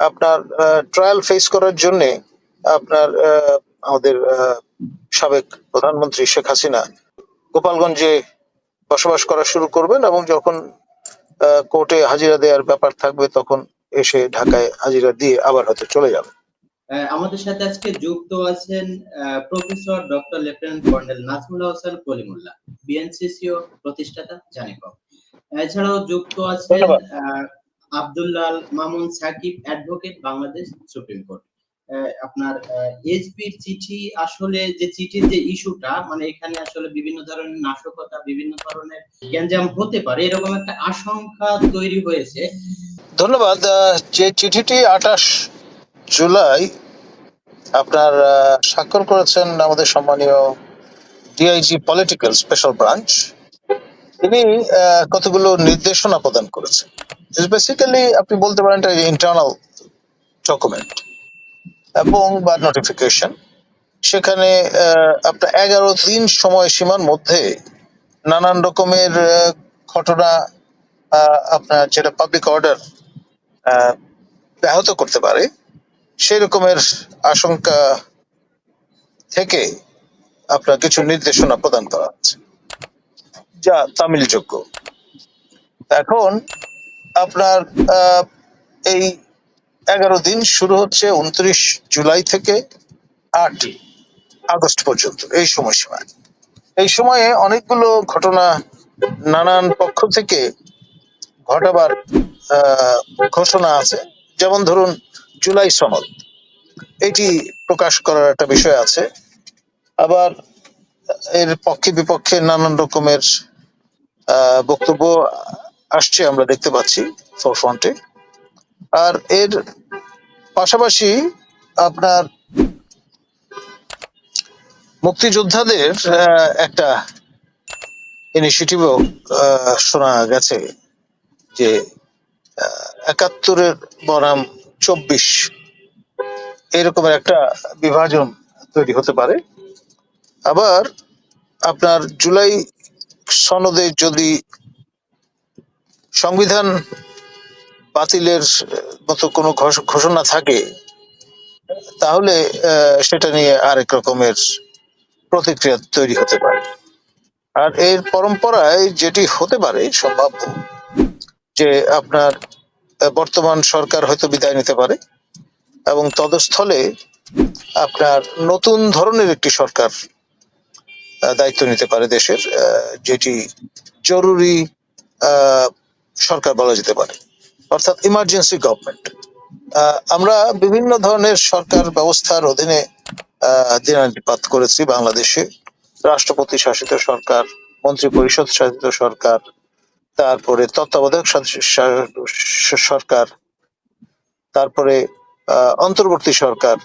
আপনার trial face করার জন্য আপনার আমাদের সাবেক প্রধানমন্ত্রী শেখ হাসিনা গোপালগঞ্জে বসবাস করা শুরু করবেন, এবং যখন কোর্টে হাজিরা দেওয়ার ব্যাপার থাকবে তখন এসে ঢাকায় হাজিরা দিয়ে আবার হয়তো চলে যাবে। আমাদের সাথে আজকে যুক্ত আছেন professor doctor lieutenant colonel Nazmul Hossain Kalimullah, বিএনসিসিও প্রতিষ্ঠাতা জানিকম। এছাড়াও যুক্ত আছেন Abdullah Mamun Sakib, advocate, Bangladesh supreme court. আপনার এসপির চিঠি, আসলে যে চিঠির যে ইস্যুটা, মানে এখানে আসলে বিভিন্ন ধরনের নাশকতা, বিভিন্ন ধরনের গ্যাঞ্জাম হতে পারে, এরকম একটা আশঙ্কা তৈরি হয়েছে। ধন্যবাদ। যে চিঠিটি 28 জুলাই আপনার স্বাক্ষর করেছেন আমাদের সম্মানীয় ডিআইজি পলিটিক্যাল স্পেশাল ব্রাঞ্চ, তিনি কতগুলো নির্দেশনা প্রদান করেছেন। বেসিক্যালি আপনি বলতে পারেন এটা ইন্টারনাল ডকুমেন্ট এবং বা নোটিফিকেশন। সেখানে আপনার 11 দিন সময়সীমার মধ্যে নানান রকমের ঘটনা আপনার যেটা পাবলিক অর্ডার ব্যাহত করতে পারে সেই রকমের আশঙ্কা থেকে আপনার কিছু নির্দেশনা প্রদান করা হচ্ছে, যা তামিলযোগ্য। এখন আপনার এই 11 দিন শুরু হচ্ছে 29 জুলাই থেকে 8 আগস্ট পর্যন্ত এই সময়সীমা। এই সময়ে অনেকগুলো ঘটনা নানান পক্ষ থেকে ঘটাবার ঘোষণা আছে। যেমন ধরুন জুলাই সনদ, এটি প্রকাশ করার একটা বিষয় আছে। আবার এর পক্ষে বিপক্ষে নানান রকমের বক্তব্য আসছে, আমরা দেখতে পাচ্ছি ফোরফ্রন্টে। আর এর পাশাপাশি আপনার মুক্তিযোদ্ধাদের একটা ইনিশিয়েটিভও শোনা গেছে, যে 71 বনাম 24 এরকমের একটা বিভাজন তৈরি হতে পারে। আবার আপনার জুলাই সনদে যদি সংবিধান বাতিলের মতো কোনো ঘোষণা থাকে, তাহলে সেটা নিয়ে আরেক রকমের প্রতিক্রিয়া তৈরি হতে পারে। আর এর পরম্পরায় যেটি হতে পারে সম্ভাব্য, যে আপনার বর্তমান সরকার হয়তো বিদায় নিতে পারে এবং তদস্থলে আপনার নতুন ধরনের একটি সরকার দায়িত্ব নিতে পারে দেশের, যেটি জরুরি সরকার বলা যেতে পারে, অর্থাৎ ইমার্জেন্সি গভর্নমেন্ট। আমরা বিভিন্ন ধরনের সরকার ব্যবস্থার অধীনে দিনাতিপাত করেছি বাংলাদেশে। রাষ্ট্রপতি শাসিত সরকার, মন্ত্রী পরিষদ শাসিত সরকার, তারপরে তত্ত্বাবধায়ক সরকার, তারপরে অন্তর্বর্তী সরকার,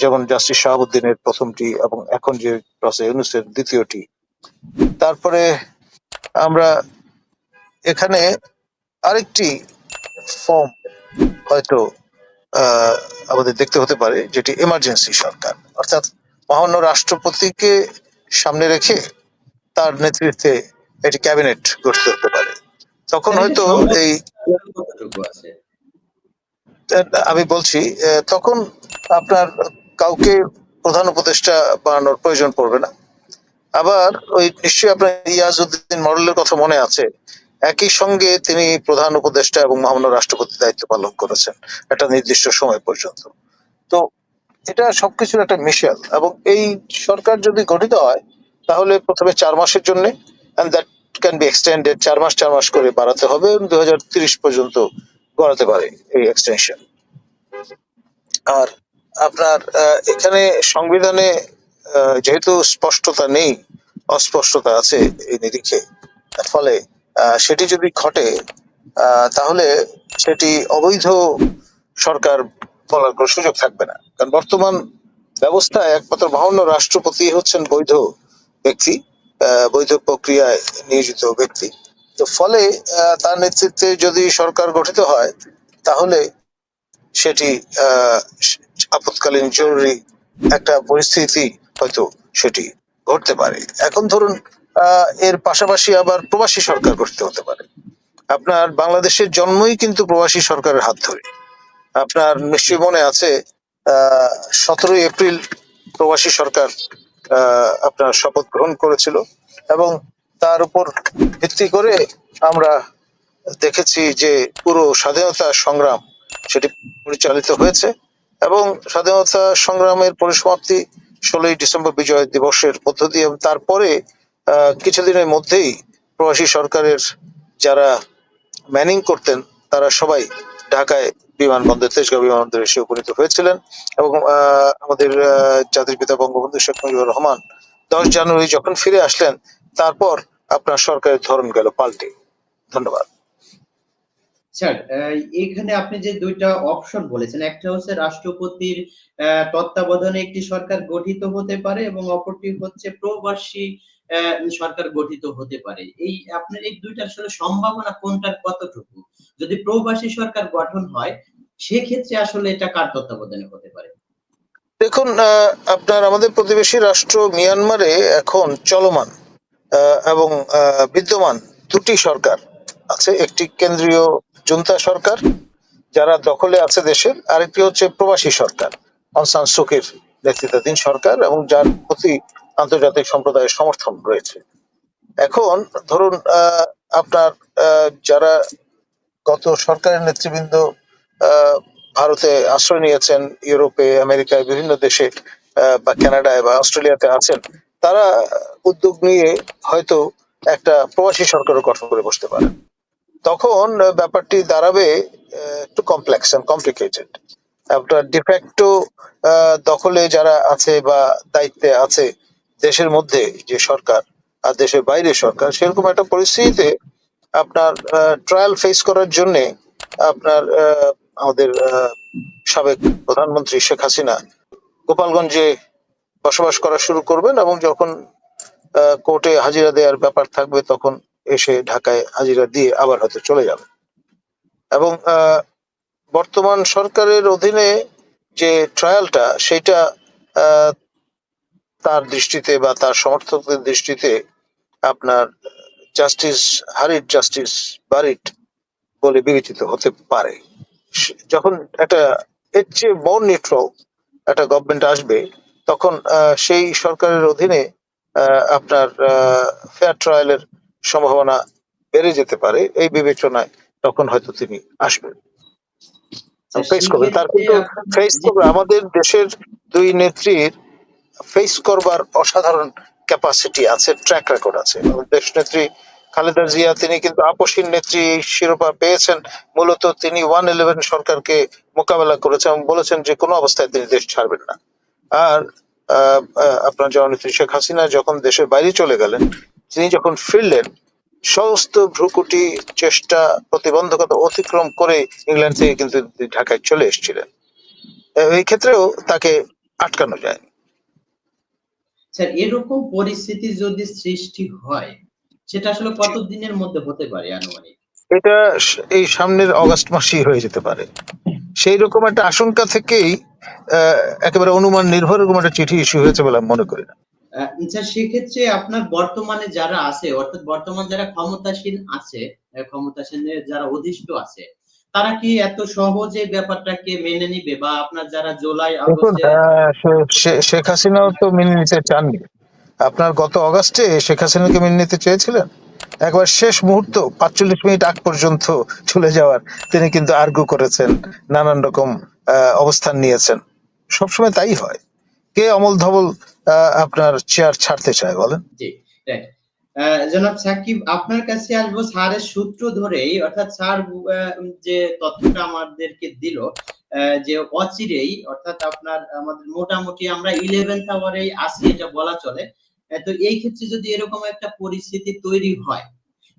যেমন জাস্টিস শাহাবুদ্দিনের প্রথমটি এবং এখন যে ডক্টর ইউনূসের দ্বিতীয়টি। তারপরে আমরা এখানে আরেকটি ফর্ম হয়তো আমাদের দেখতে হতে পারে, যেটি এমার্জেন্সি সরকার, অর্থাৎ মহামান্য রাষ্ট্রপতিকে সামনে রেখে তার নেতৃত্বে এটি ক্যাবিনেট গঠিত হতে পারে। তখন হয়তো এই আমি বলছি, তখন আপনার কাউকে প্রধান উপদেষ্টা বানানোর প্রয়োজন পড়বে না। আবার ওই নিশ্চয়ই আপনার ইয়াজউদ্দিন মডেলের কথা মনে আছে, একই সঙ্গে তিনি প্রধান উপদেষ্টা এবং মহামান্য রাষ্ট্রপতির দায়িত্ব পালন করেছেন একটা নির্দিষ্ট সময় পর্যন্ত। তো এটা সবকিছুর একটা মিশেল, এবং এই সরকার যদি গঠিত হয় তাহলে প্রথমে 4 মাসের জন্য, and that can be extended, 4 মাস 4 মাস করে বাড়াতে হবে, 2030 পর্যন্ত গড়াতে পারে এই এক্সটেনশন। আর আপনার এখানে সংবিধানে যেহেতু স্পষ্টতা নেই, অস্পষ্টতা আছে এই নিরিখে, ফলে সেটি যদি ঘটে তাহলে সেটি অবৈধ সরকার বলার কোনো সুযোগ থাকবে না। কারণ বর্তমান ব্যবস্থায় একমাত্র মহামান্য রাষ্ট্রপতি হচ্ছেন বৈধ ব্যক্তি, বৈধ প্রক্রিয়ায় নিয়োজিত ব্যক্তি। তো ফলে তার নেতৃত্বে যদি সরকার গঠিত হয় তাহলে সেটি আপৎকালীন জরুরি একটা পরিস্থিতি হয়তো সেটি ঘটতে পারে। এখন ধরুন এর পাশাপাশি আবার প্রবাসী সরকার গঠিত হতে পারে। আপনার বাংলাদেশের জন্মই কিন্তু প্রবাসী সরকারের হাত ধরে। আপনার নিশ্চয়ই মনে আছে 17 এপ্রিল প্রবাসী সরকার আপনার শপথ গ্রহণ করেছিল এবং তার উপর ভিত্তি করে আমরা দেখেছি যে পুরো স্বাধীনতা সংগ্রাম সেটি পরিচালিত হয়েছে এবং স্বাধীনতা সংগ্রামের পরিসমাপ্তি 16ই ডিসেম্বর বিজয় দিবসের মধ্য দিয়ে। এবং তারপরে কিছুদিনের মধ্যেই প্রবাসী সরকারের যারা ম্যানিং করতেন তারা সবাই ঢাকায় বিমানবন্দর, তেজগাঁও বিমানবন্দরে এসে উপনীত হয়েছিলেন এবং আমাদের জাতির পিতা বঙ্গবন্ধু শেখ মুজিবুর রহমান 10 জানুয়ারি যখন ফিরে আসলেন, তারপর আপনার সরকারের ধরন গেল পাল্টে। ধন্যবাদ। স্যার, এখানে আপনি যে দুইটা অপশন বলেছেন, একটা হচ্ছে রাষ্ট্রপতির তত্ত্বাবধানে একটি সরকার গঠিত হতে পারে এবং অপরটি হচ্ছে প্রবাসী সরকার গঠিত হতে পারে। এই আপনার এই দুইটা আসলে সম্ভাবনা কোনটার কতটুকু? যদি প্রবাসী সরকার গঠন হয় সেক্ষেত্রে আসলে এটা কার তত্ত্বাবধানে হতে পারে? দেখুন, আপনার আমাদের প্রতিবেশী রাষ্ট্র মিয়ানমারে এখন চলমান এবং বিদ্যমান দুটি সরকার আছে। একটি কেন্দ্রীয় জুন্তা সরকার যারা দখলে আছে দেশের, আরেকটি হচ্ছে প্রবাসী সরকার, অং সান সুকির নেতৃত্বাধীন সরকার এবং যার প্রতি আন্তর্জাতিক সম্প্রদায়ের সমর্থন রয়েছে। এখন ধরুন, আপনার যারা গত সরকারের নেতৃবৃন্দ আহ, ভারতে আশ্রয় নিয়েছেন, ইউরোপে, আমেরিকায়, বিভিন্ন দেশে বা কানাডায় বা অস্ট্রেলিয়াতে আছেন, তারা উদ্যোগ নিয়ে হয়তো একটা প্রবাসী সরকারও গঠন করে বসতে পারে। তখন ব্যাপারটি দাঁড়াবে একটু কমপ্লেক্স এন্ড কমপ্লিকেটেড। আপনার ডিফ্যাক্টো দখলে যারা আছে বা দায়িত্বে আছে দেশের মধ্যে যে সরকার আর দেশের বাইরে সরকার, সেরকম একটা পরিস্থিতিতে আপনার ট্রায়াল ফেস করার জন্য আপনার আমাদের সাবেক প্রধানমন্ত্রী শেখ হাসিনা গোপালগঞ্জে বসবাস করা শুরু করবেন এবং যখন কোর্টে হাজিরা দেওয়ার ব্যাপার থাকবে তখন এসে ঢাকায় হাজিরা দিয়ে আবার হয়তো চলে যাবে। এবং বর্তমান সরকারের অধীনে যে ট্রায়ালটা, সেটা আহ, তার দৃষ্টিতে বা তার সমর্থকদের দৃষ্টিতে আপনার জাস্টিস হারিট, জাস্টিস বারিট বলে বিবেচিত হতে পারে। যখন একটা এর চেয়ে মোর নিউট্রাল একটা গভর্নমেন্ট আসবে, তখন সেই সরকারের অধীনে আপনার ফেয়ার ট্রায়ালের সম্ভাবনা বেড়ে যেতে পারে। এই বিবেচনায় তখন হয়তো তিনি আসবেন, ফেস করবেন। তার সেক্ষেত্রে কিন্তু আপনি ফেস জি, করবে আমাদের দেশের দুই নেত্রীর ফেস করবার অসাধারণ ক্যাপাসিটি আছে, ট্র্যাক রেকর্ড আছে। আমাদের দেশ নেত্রী খালেদা জিয়া, তিনি কিন্তু আপসীন নেত্রী শিরোপা পেয়েছেন। মূলত তিনি 111 সরকারকে মোকাবেলা করেছেন এবং বলেছেন যে কোনো অবস্থায় তিনি দেশ ছাড়বেন না। আর আপনার জননেত্রী শেখ হাসিনা যখন দেশের বাইরে চলে গেলেন, তিনি যখন ফিরলেন, সমস্ত ভ্রুকুটি, চেষ্টা, প্রতিবন্ধকতা অতিক্রম করে ইংল্যান্ড থেকে কিন্তু ঢাকায় চলে এসেছিলেন। এই ক্ষেত্রেও তাকে আটকানো যায়। স্যার, এরকম পরিস্থিতি যদি সৃষ্টি হয় সেটা আসলে কত দিনের মধ্যে হতে পারে আনুমানিক? এটা এই সামনের অগাস্ট মাসেই হয়ে যেতে পারে। সেই রকম একটা আশঙ্কা থেকেই একেবারে অনুমান নির্ভর এরকম একটা চিঠি ইস্যু হয়েছে বলে আমি মনে করি না। স্যার, সেক্ষেত্রে আপনার বর্তমানে যারা আছে, অর্থাৎ বর্তমান যারা ক্ষমতাসীন আছে, ক্ষমতাসীনের যারা অধিষ্ঠ আছে, তারা কি এত সহজে ব্যাপারটাকে মেনে নিবে? বা আপনার যারা জুলাই দেখুন, আগস্টে শেখ হাসিনাও তো মেনে নিতে চাননি। আপনার গত অগাস্টে শেখ হাসিনাকে মেনে নিতে চেয়েছিলেন, একবার শেষ মুহূর্ত 45 মিনিট আগ পর্যন্ত চলে যাওয়ার তিনি কিন্তু আর্গু করেছেন, নানান রকম অবস্থান নিয়েছেন। সবসময় তাই হয়। কে অমল ধবল আপনার চেয়ার ছাড়তে চায় বলেন? জি, রাইট। জনাব সাকিব, আপনার কাছে আসবো স্যারের সূত্র ধরেই, অর্থাৎ স্যার যে তথ্যটা আমাদেরকে দিল, যে অচিরেই, অর্থাৎ আপনার আমাদের মোটামুটি আমরা 11th আওয়ারেই আছি এটা বলা চলে। তো এই ক্ষেত্রে যদি এরকম একটা পরিস্থিতি তৈরি হয়,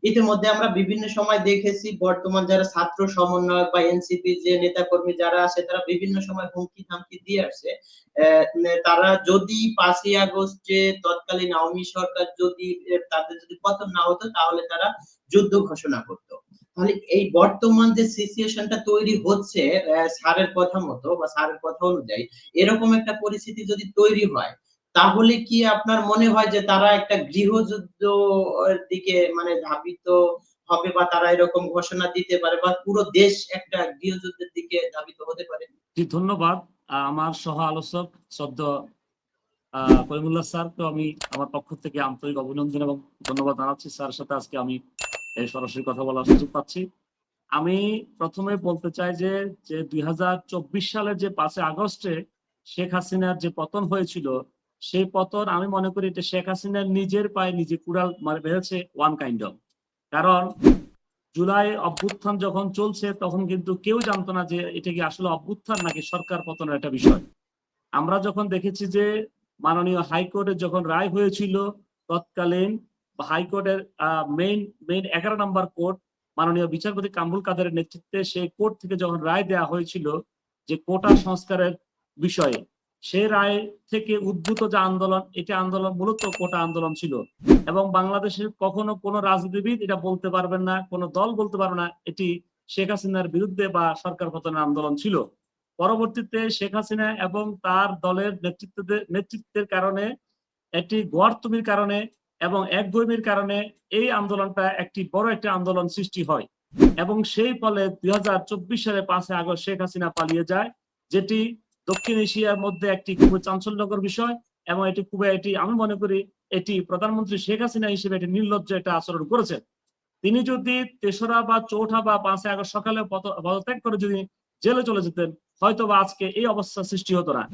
ইতিমধ্যে আমরা বিভিন্ন সময় দেখেছি বর্তমান যারা ছাত্র সমন্বয়ক বা এনসিপি যে নেতাকর্মী যারা আছে তারা বিভিন্ন সময় হুমকি ধামকি দিয়ে আসছে। তারা যদি 5ই আগস্টে তৎকালীন আওয়ামী সরকার যদি তাদের যদি পতন না হতো তাহলে তারা যুদ্ধ ঘোষণা করতো। তাহলে এই বর্তমান যে সিচুয়েশনটা তৈরি হচ্ছে স্যারের কথা মতো বা স্যারের কথা অনুযায়ী, এরকম একটা পরিস্থিতি যদি তৈরি হয়, তাহলে কি আপনার মনে হয় যে তারা একটা গৃহযুদ্ধ দিকে মানে ধাবিত হবে বা তারা এরকম ঘোষণা দিতে পারে বা পুরো দেশ একটা গৃহযুদ্ধের দিকে ধাবিত হতে পারে? জি, ধন্যবাদ। আমার সহ আলোচক শ্রদ্ধ করিমুল্লাহ স্যারকে আমি আমার পক্ষ থেকে আন্তরিক অভিনন্দন এবং ধন্যবাদ জানাচ্ছি। স্যারের সাথে আজকে আমি এই সরাসরি কথা বলার সুযোগ পাচ্ছি। আমি প্রথমে বলতে চাই যে 2024 সালের যে 5 আগস্টে শেখ হাসিনার যে পতন হয়েছিল, সেই পতন আমি মনে করি এটা শেখ হাসিনার নিজের পায়ে নিজে কুড়াল মেরেছে ওয়ান কাইন্ড অফ। কারণ জুলাই অভ্যুত্থান যখন চলছে তখন কিন্তু কেউ জানতো না যে এটা কি আসলে অভ্যুত্থান নাকি সরকার পতনের একটা বিষয়। আমরা যখন দেখেছি যে মাননীয় হাইকোর্টে যখন রায় হয়েছিল, তৎকালীন হাইকোর্টের মেইন মেইন 11 নম্বর কোর্ট মাননীয় বিচারপতি কামরুল কাদেরের নেতৃত্বে সেই কোর্ট থেকে যখন রায় দেওয়া হয়েছিল যে কোটা সংস্কারের বিষয়ে, সেই রায় থেকে উদ্ভূত যে আন্দোলন, এটা আন্দোলন মূলত কোটা আন্দোলন ছিল। এবং বাংলাদেশের কখনো কোনো রাজনীতিবিদ এটা বলতে পারবেন না, কোনো দল বলতে পারবে না এটি শেখ হাসিনার বিরুদ্ধে বা সরকার পতনের আন্দোলন ছিল। পরবর্তীতে শেখ হাসিনা এবং তার দলের নেতৃত্বের কারণে, একটি গোয়ার্তুমির কারণে এবং একগুঁয়েমির কারণে এই আন্দোলনটা একটি বড় একটা আন্দোলন সৃষ্টি হয় এবং সেই ফলে 2024 সালে 5 আগস্ট শেখ হাসিনা পালিয়ে যায়, যেটি দক্ষিণ এশিয়ার মধ্যে একটি খুবই চাঞ্চল্যকর বিষয়। এবং এটি খুবই আমি মনে করি এটি প্রধানমন্ত্রী শেখ হাসিনা হিসেবে একটি নির্লজ্জ একটা আচরণ করেছেন। তিনি যদি 3রা বা 4ঠা বা 5 আগস্ট সকালে পদত্যাগ করে যদি জেলে চলে যেতেন, হয়তো বা আজকে এই অবস্থা সৃষ্টি হতো না।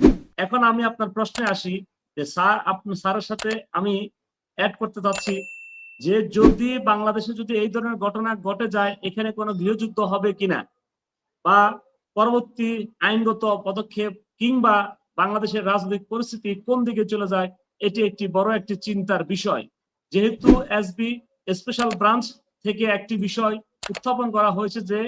এখন আমি আপনার প্রশ্নে আসি যে স্যার, আপনার স্যারের সাথে আমি অ্যাড করতে চাচ্ছি যে যদি বাংলাদেশে যদি এই ধরনের ঘটনা ঘটে যায়, এখানে কোনো গৃহযুদ্ধ হবে কিনা বা পরবর্তী আইনগত পদক্ষেপ কিংবা বাংলাদেশের রাজনৈতিক পরিস্থিতি কোন দিকে চলে যায়, এটি একটি বড় একটি চিন্তার বিষয়। যেহেতু এসবি স্পেশাল ব্রাঞ্চ থেকে একটি বিষয় উত্থাপন করা হয়েছে যে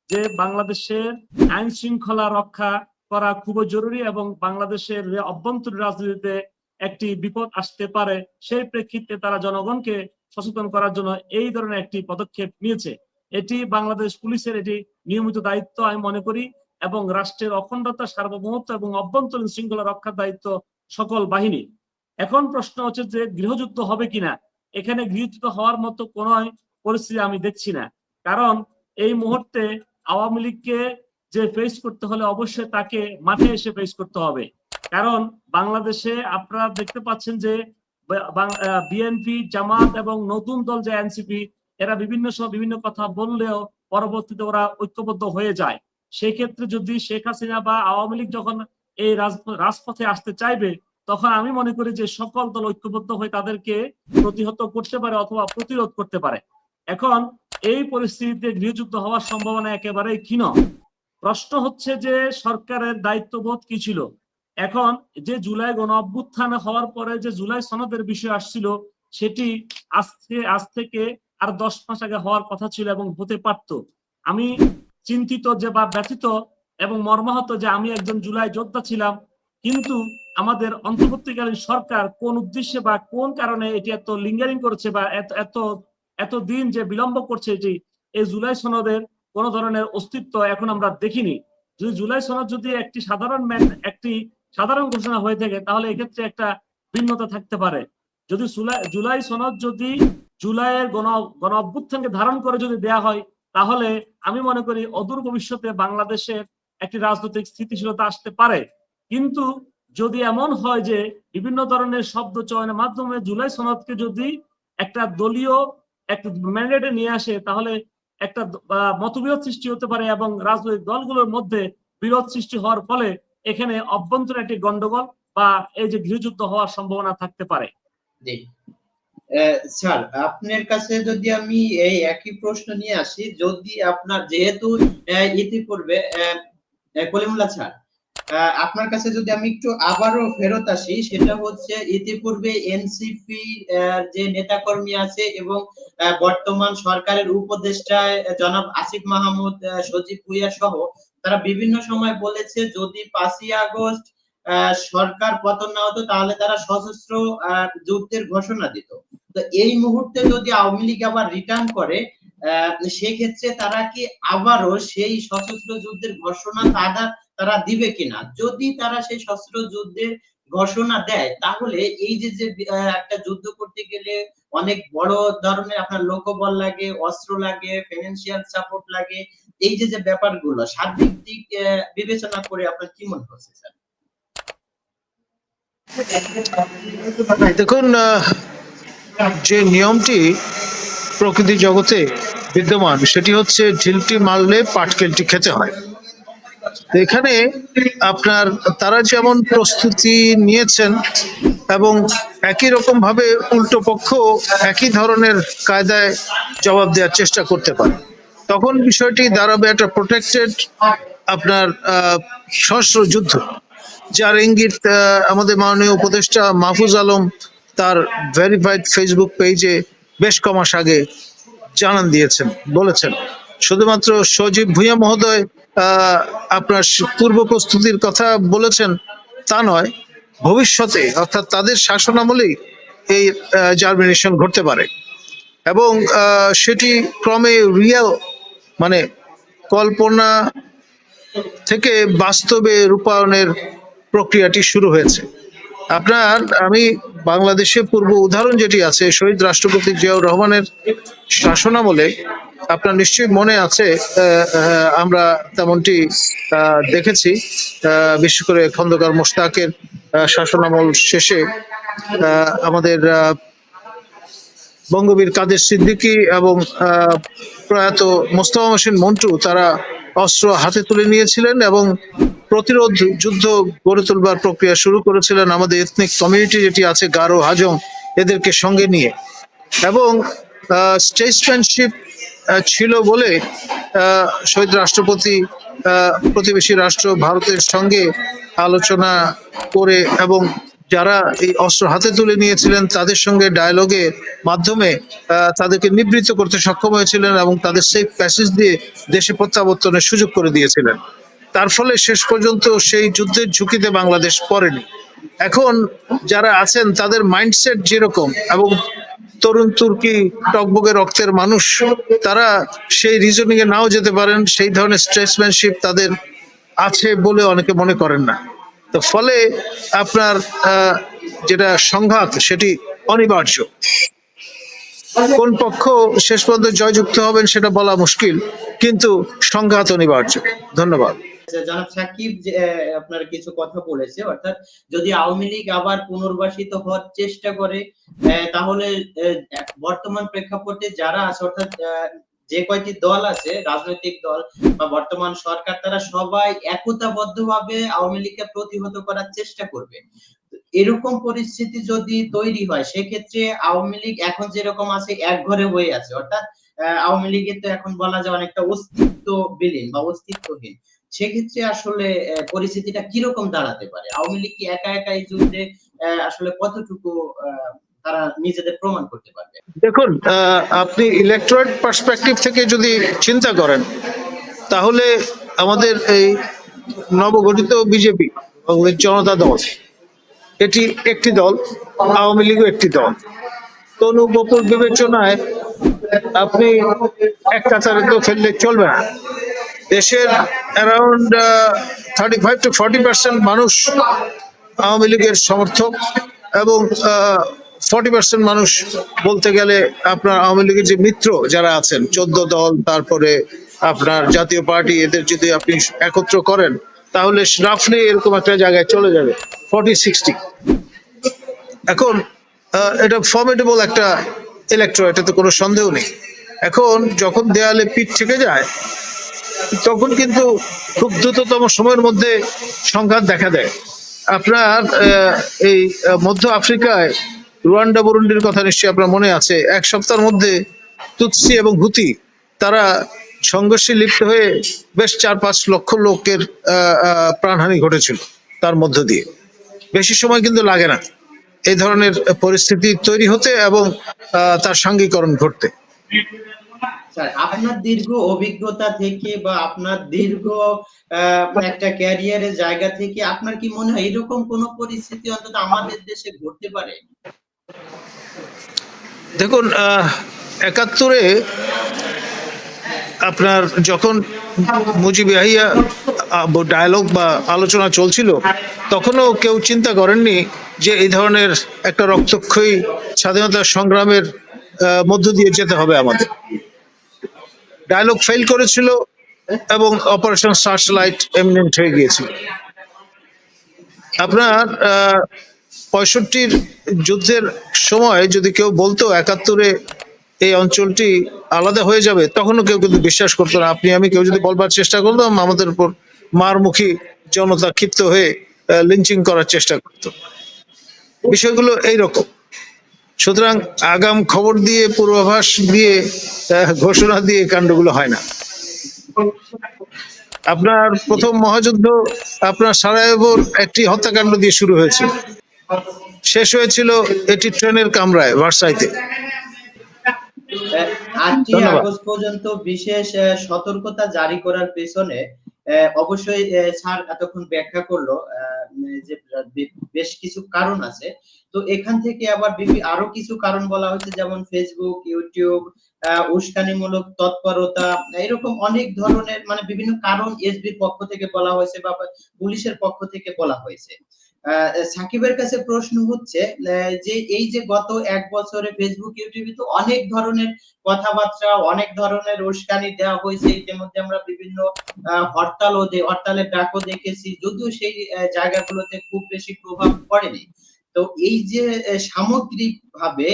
যে বাংলাদেশের আইন শৃঙ্খলা রক্ষা করা খুবই জরুরি এবং বাংলাদেশের অভ্যন্তরীণ রাজনীতিতে একটি বিপদ আসতে পারে, সেই প্রেক্ষিতে তারা জনগণকে সচেতন করার জন্য এই ধরনের একটি পদক্ষেপ নিয়েছে। এটি বাংলাদেশ পুলিশের এটি নিয়মিত দায়িত্ব আমি মনে করি এবং রাষ্ট্রের অখণ্ডতা, সার্বভৌমত্ব এবং অভ্যন্তরীণ শৃঙ্খলা রক্ষার দায়িত্ব সকল বাহিনী। এখন প্রশ্ন হচ্ছে যে গৃহযুদ্ধ হবে কিনা। এখানে গৃহযুদ্ধ হওয়ার মতো কোন পরিস্থিতি আমি দেখছি না। কারণ এই মুহূর্তে আওয়ামী লীগকে যে ফেস করতে হলে অবশ্যই তাকে মাঠে এসে ফেস করতে হবে। কারণ বাংলাদেশে আপনারা দেখতে পাচ্ছেন যে বিএনপি, জামাত এবং নতুন দল যে এনসিপি, এরা বিভিন্ন কথা বললেও পরবর্তীতে ওরা ঐক্যবদ্ধ হয়ে যায়। সেই ক্ষেত্রে যদি শেখ হাসিনা বা আওয়ামী লীগ যখন এই রাজপথে আসতে চাইবে, তখন আমি মনে করি যে সকল দল ঐক্যবদ্ধ হয়ে তাদেরকে প্রতিহত করতে পারে অথবা প্রতিরোধ করতে পারে। এখন এই পরিস্থিতিতে গৃহযুদ্ধ হওয়ার সম্ভাবনা একেবারেই ক্ষীণ। প্রশ্ন হচ্ছে যে সরকারের দায়িত্ববোধ কি ছিল। এখন যে জুলাই গণ অভ্যুত্থান হওয়ার পরে যে জুলাই সনদের বিষয় আসছিল, সেটি আজ থেকে আর 10 মাস আগে হওয়ার কথা ছিল এবং হতে পারত। আমি চিন্তিত যে বা ব্যথিত এবং মর্মাহত যে আমি একজন জুলাই যোদ্ধা ছিলাম, কিন্তু আমাদের অন্তর্বর্তীকালীন সরকার কোন উদ্দেশ্যে বা কোন কারণে এটি এত লিঙ্গারিং করছে বা এত এত এত দিন যে বিলম্ব করছে, এটি এই জুলাই সনদের কোন ধরনের অস্তিত্ব এখন আমরা দেখিনি। যদি জুলাই সনদ যদি একটি সাধারণ ঘোষণা হয়ে থাকে, তাহলে এক্ষেত্রে একটা ভিন্নতা থাকতে পারে। যদি জুলাই সনদ যদি জুলাইয়ের গণ অভ্যুত্থানকে ধারণ করে যদি দেয়া হয়, তাহলে আমি মনে করি অদূর ভবিষ্যতে বাংলাদেশের একটি রাজনৈতিক স্থিতিশীলতা আসতে পারে। কিন্তু যদি এমন হয় যে বিভিন্ন ধরনের শব্দ চয়নের মাধ্যমে জুলাই সনদকে যদি একটা দলীয় একটা ম্যান্ডেটে নিয়ে আসে, তাহলে একটা মতবিরোধ সৃষ্টি হতে পারে এবং রাজনৈতিক দলগুলোর মধ্যে বিরোধ সৃষ্টি হওয়ার ফলে এখানে অভ্যন্তরীণ একটি গন্ডগোল বা এই যে গৃহযুদ্ধ হওয়ার সম্ভাবনা থাকতে পারে। স্যার, আপনার কাছে যদি আমি এই একই প্রশ্ন নিয়ে আসি, যদি আপনার যেহেতু ইতিপূর্বে কলিমুল্লাহ স্যার, আপনার কাছে যদি আমি একটু আবারও ফেরত আসি, সেটা হচ্ছে ইতিপূর্বে এনসিপি যে নেতাকর্মী আছে এবং বর্তমান সরকারের উপদেষ্টা জনাব আসিফ মাহমুদ, সজীব ভুইয়া সহ তারা বিভিন্ন সময় বলেছে যদি 5ই আগস্ট সরকার পতন না হতো তাহলে তারা সশস্ত্র যুদ্ধের ঘোষণা দিত। তো এই মুহূর্তে যদি আওয়ামী লীগ আবার রিটার্ন করে, সেক্ষেত্রে তারা কি আবারও সেই সশস্ত্র যুদ্ধের ঘোষণা তারা দিবে কিনা? যদি তারা সেই সশস্ত্র যুদ্ধের ঘোষণা দেয়, তাহলে এই যে যে একটা যুদ্ধ করতে গেলে অনেক বড় ধরনের আপনার লোকবল লাগে, অস্ত্র লাগে, ফাইন্যান্সিয়াল সাপোর্ট লাগে, এই যে যে ব্যাপারগুলো সার্বিক দিক বিবেচনা করে আপনার কি মনে হচ্ছে স্যার? দেখুন, যে নিয়মটি প্রকৃতি জগতে বিদ্যমান সেটি হচ্ছে ঢিলটি মারলে পাটকেলটি খেতে হয়। তো এখানে আপনার তারা যেমন প্রস্তুতি নিয়েছেন এবং একই রকম ভাবে উল্টো পক্ষ একই ধরনের কায়দায় জবাব দেওয়ার চেষ্টা করতে পারে, তখন বিষয়টি দাঁড়াবে একটা প্রোটেক্টেড আপনার সশস্ত্র যুদ্ধ, যার ইঙ্গিত আমাদের মাননীয় উপদেষ্টা মাহফুজ আলম তার ভেরিফাইড ফেসবুক পেজে বেশ কমাস আগে জানান দিয়েছেন, বলেছেন। শুধুমাত্র সজীব ভূঁইয়া মহোদয় আপনার পূর্ব প্রস্তুতির কথা বলেছেন তা নয়, ভবিষ্যতে অর্থাৎ তাদের শাসনামলেই এই জার্মিনেশন ঘটতে পারে এবং সেটি ক্রমে রিয়েল, মানে কল্পনা থেকে বাস্তবে রূপায়ণের প্রক্রিয়াটি শুরু হয়েছে। আমি বাংলাদেশে পূর্ব উদাহরণ যেটি আছে শহীদ রাষ্ট্রপতি জিয়াউর রহমানের শাসনামলে, আপনার নিশ্চয়ই মনে আছে, আমরা তেমনটি দেখেছি, বিশেষ করে খন্দকার মোশতাকের শাসনামল শেষে আমাদের বঙ্গবীর কাদের সিদ্দিকী এবং প্রয়াত মোস্তফা মহসিন মন্টু তারা অস্ত্র হাতে তুলে নিয়েছিলেন এবং প্রতিরোধ যুদ্ধ গড়ে তোলবার প্রক্রিয়া শুরু করেছিলেন আমাদের এথনিক কমিউনিটি যেটি আছে গারো, হাজং, এদেরকে সঙ্গে নিয়ে। এবং স্টেটসম্যানশিপ ছিল বলে শহীদ রাষ্ট্রপতি প্রতিবেশী রাষ্ট্র ভারতের সঙ্গে আলোচনা করে এবং যারা এই অস্ত্র হাতে তুলে নিয়েছিলেন তাদের সঙ্গে ডায়ালগের মাধ্যমে তাদেরকে নিবৃত্ত করতে সক্ষম হয়েছিলেন এবং তাদের সেফ প্যাসেজ দিয়ে দেশে প্রত্যাবর্তনের সুযোগ করে দিয়েছিলেন। তার ফলে শেষ পর্যন্ত সেই যুদ্ধের ঝুঁকিতে বাংলাদেশ পড়েনি। এখন যারা আছেন তাদের মাইন্ডসেট যেরকম, এবং তরুণ তুর্কি টকবগে রক্তের মানুষ, তারা সেই রিজনিং এ নাও যেতে পারেন, সেই ধরনের স্টেটসম্যানশিপ তাদের আছে বলে অনেকে মনে করেন না। তো ফলে আপনার যেটা সংঘাত সেটি অনিবার্য। কোন পক্ষ শেষ পর্যন্ত জয়যুক্ত হবেন সেটা বলা মুশকিল, কিন্তু সংঘাত অনিবার্য। ধন্যবাদ। জনাব সাকিব যে আপনার কিছু কথা বলেছে, অর্থাৎ যদি আওয়ামী লীগ আবার পুনর্বাসিত হওয়ার চেষ্টা করে, তাহলে বর্তমান প্রেক্ষাপটে যারা আছে, অর্থাৎ যে কয়টি দল আছে রাজনৈতিক দল বা বর্তমান সরকার, তারা সবাই একতাবদ্ধভাবে আওয়ামী লীগকে প্রতিহত করার চেষ্টা করবে। এরকম পরিস্থিতি যদি তৈরি হয়, সেক্ষেত্রে আওয়ামী লীগ এখন যেরকম আছে একঘরে হয়ে আছে, অর্থাৎ আওয়ামী লীগের তো এখন বলা যায় অনেকটা অস্তিত্ব বিলীন বা অস্তিত্বহীন। সেক্ষেত্রে আসলে পরিস্থিতিটা কিরকম দাঁড়াতে পারে? আওয়ামী লীগ কি একা একা এই যুদ্ধে আসলে কতটুকু তারা নিজেদের প্রমাণ করতে পারবে? দেখুন, আপনি ইলেকট্রয়েড পার্সপেক্টিভ থেকে যদি চিন্তা করেন, তাহলে আমাদের এই নবগঠিত বিজেপি জনতা দল এটি একটি দল, আওয়ামী লীগও একটি দল। তনু বপুর বিবেচনায় আপনি এক কাতারে তো ফেললে চলবে না। দেশের অ্যারাউন্ড 35 to 40% মানুষ আওয়ামী লীগের সমর্থক এবং 40% মানুষ বলতে গেলে আপনার আওয়ামী লীগের যে মিত্র যারা আছেন 14 দল, তারপরে আপনার জাতীয় পার্টি, এদের যদি আপনি একত্র করেন তাহলে রাফলি এরকম একটা জায়গায় চলে যাবে 40-60। এখন এটা ফর্মেডেবল একটা ইলেকট্রো, এটাতে কোনো সন্দেহ নেই। এখন যখন দেয়ালে পিঠ থেকে যায় তখন কিন্তু খুব দ্রুততম সময়ের মধ্যে সংঘাত দেখা দেয়। আপনার এই মধ্য আফ্রিকায় রুয়ান্ডা বুরুন্ডির কথা নিশ্চয়ই আপনার মনে আছে, এক সপ্তাহের মধ্যে তুতসি এবং হুতি তারা সংঘর্ষে লিপ্ত হয়ে বেশ 4-5 লক্ষ লোকের প্রাণহানি ঘটেছিল তার মধ্য দিয়ে। বেশি সময় কিন্তু লাগে না এই ধরনের পরিস্থিতি তৈরি হতে এবং তার সাঙ্গীকরণ ঘটতে। স্যার, আপনার দীর্ঘ অভিজ্ঞতা থেকে বা আপনার দীর্ঘ একটা ক্যারিয়ারের জায়গা থেকে আপনার কি মনে হয় এরকম কোন পরিস্থিতি অন্তত আমাদের দেশে ঘটতে পারে? দেখুন, 71-এ আপনার যখন মুজিব ইয়াহিয়া ডায়ালগ বা আলোচনা চলছিল, তখনও কেউ চিন্তা করেননি যে এই ধরনের একটা রক্তক্ষয়ী স্বাধীনতা সংগ্রামের মধ্য দিয়ে যেতে হবে আমাদের। ডায়ালগ ফেল করেছিল এবং অপারেশন সার্চ লাইট এমিনেন্ট হয়ে গিয়েছিল। আপনার 65-র যুদ্ধের সময় যদি কেউ বলতো 71-এ এই অঞ্চলটি আলাদা হয়ে যাবে, তখনও কেউ কিন্তু বিশ্বাস করতো না। আপনি আমি কেউ যদি বলবার চেষ্টা করতাম, আমাদের উপর মারমুখী জনতা ক্ষিপ্ত হয়ে লিঞ্চিং করার চেষ্টা করত। বিষয়গুলো এইরকম। সুতরাং আগাম খবর দিয়ে, পূর্বাভাস দিয়ে, ঘোষণা দিয়ে কাণ্ডগুলো হয় না। আপনার প্রথম মহাযুদ্ধ আপনার সারায়েভোর একটি হত্যাকাণ্ড দিয়ে শুরু হয়েছিল, শেষ হয়েছিল এটি ট্রেনের কামরায় ভার্সাইতে। 8ই ধন্যবাদ। আগস্ট পর্যন্ত বিশেষ সতর্কতা জারি করার পেছনে অবশ্যই স্যার এতক্ষণ ব্যাখ্যা করলো যে বেশ কিছু কারণ আছে। তো এখান থেকে আবার আরো কিছু কারণ বলা হয়েছে, যেমন ফেসবুক, ইউটিউব, উস্কানিমূলক তৎপরতা, এরকম অনেক ধরনের মানে বিভিন্ন কারণ এসবির পক্ষ থেকে বলা হয়েছে বা পুলিশের পক্ষ থেকে বলা হয়েছে। সাকিবের কাছে প্রশ্ন হচ্ছে যে এই যে গত 1 বছরে ফেসবুক, ইউটিউবে তো অনেক ধরনের কথাবার্তা, অনেক ধরনের উস্কানি দেওয়া হয়েছে। ইতিমধ্যে আমরা বিভিন্ন হরতালের ডাকও দেখেছি, যদিও সেই জায়গাগুলোতে খুব বেশি প্রভাব পড়েনি। তো এই যে সামগ্রিকভাবে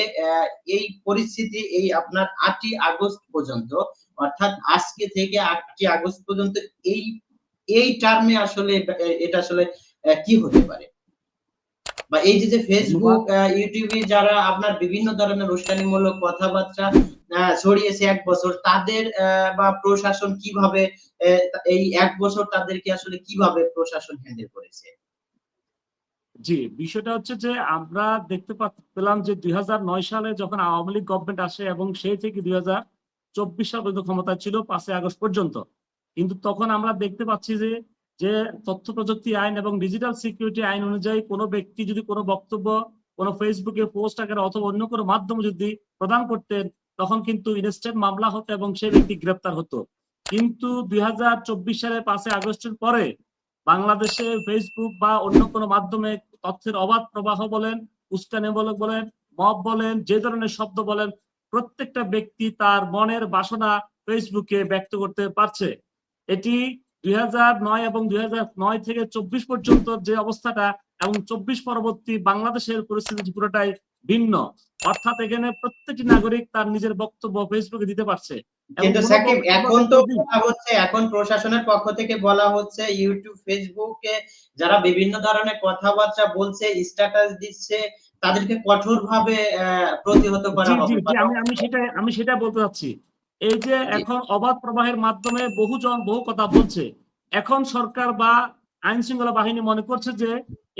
এই পরিস্থিতি এই আপনার 8ই আগস্ট পর্যন্ত, অর্থাৎ আজকে থেকে 8ই আগস্ট পর্যন্ত এই টার্মে আসলে এটা আসলে কি হতে পারে? বা এই যে ফেসবুক, ইউটিউবে যারা আপনার বিভিন্ন ধরনের উস্কানিমূলক কথাবার্তা ছড়িয়েছে 1 বছর, তাদের বা প্রশাসন কিভাবে এই 1 বছর তাদেরকে আসলে কিভাবে প্রশাসন হ্যান্ডেল করেছে? জি, বিষয়টা হচ্ছে যে আমরা দেখতে পেলাম যে 2009 সালে যখন আওয়ামী লীগ গভর্নমেন্ট আসে এবং সেই থেকে 2024 সাল পর্যন্ত ক্ষমতা ছিল 5ই আগস্ট পর্যন্ত। কিন্তু তখন আমরা দেখতে পাচ্ছি যে তথ্য প্রযুক্তি আইন এবং ডিজিটাল সিকিউরিটি আইন অনুযায়ী কোনো ব্যক্তি যদি কোনো বক্তব্য কোনো ফেসবুকে পোস্ট আকারে অথবা অন্য কোনো মাধ্যমে যদি প্রদান করতেন, তখন কিন্তু ইনস্ট্যান্ট মামলা হতো এবং সেই ব্যক্তি গ্রেপ্তার হতো। কিন্তু 2024 সালের 5ই আগস্টের পরে বাংলাদেশে ফেসবুক বা অন্য কোনো মাধ্যমে তথ্যের অবাধ প্রবাহ বলেন, উস্কানিমূলক বলেন, মব বলেন, যে ধরনের শব্দ বলেন, প্রত্যেকটা ব্যক্তি তার মনের বাসনা ফেসবুকে ব্যক্ত করতে পারছে। এটি 2009 এবং 2009 থেকে 24 পর্যন্ত যে অবস্থাটা এবং 24 পরবর্তী বাংলাদেশের পরিস্থিতি পুরোটাই ভিন্ন। অর্থাৎ এখানে প্রত্যেকটি নাগরিক তার নিজের বক্তব্য ফেসবুকে দিতে পারছে। কিন্তু সাকিব, এখন তো বলা হচ্ছে, এখন প্রশাসনের পক্ষ থেকে বলা হচ্ছে ইউটিউব, ফেসবুকে যারা বিভিন্ন ধরনের কথাবার্তা বলছে, স্ট্যাটাস দিচ্ছে, তাদেরকে কঠোরভাবে প্রতিহত করা হবে। আমি সেটা বলতে চাচ্ছি। এই যে এখন অবাধ প্রবাহের মাধ্যমে বহু কথা বলছে, এখন সরকার বা আইন শৃঙ্খলা বাহিনী মনে করছে যে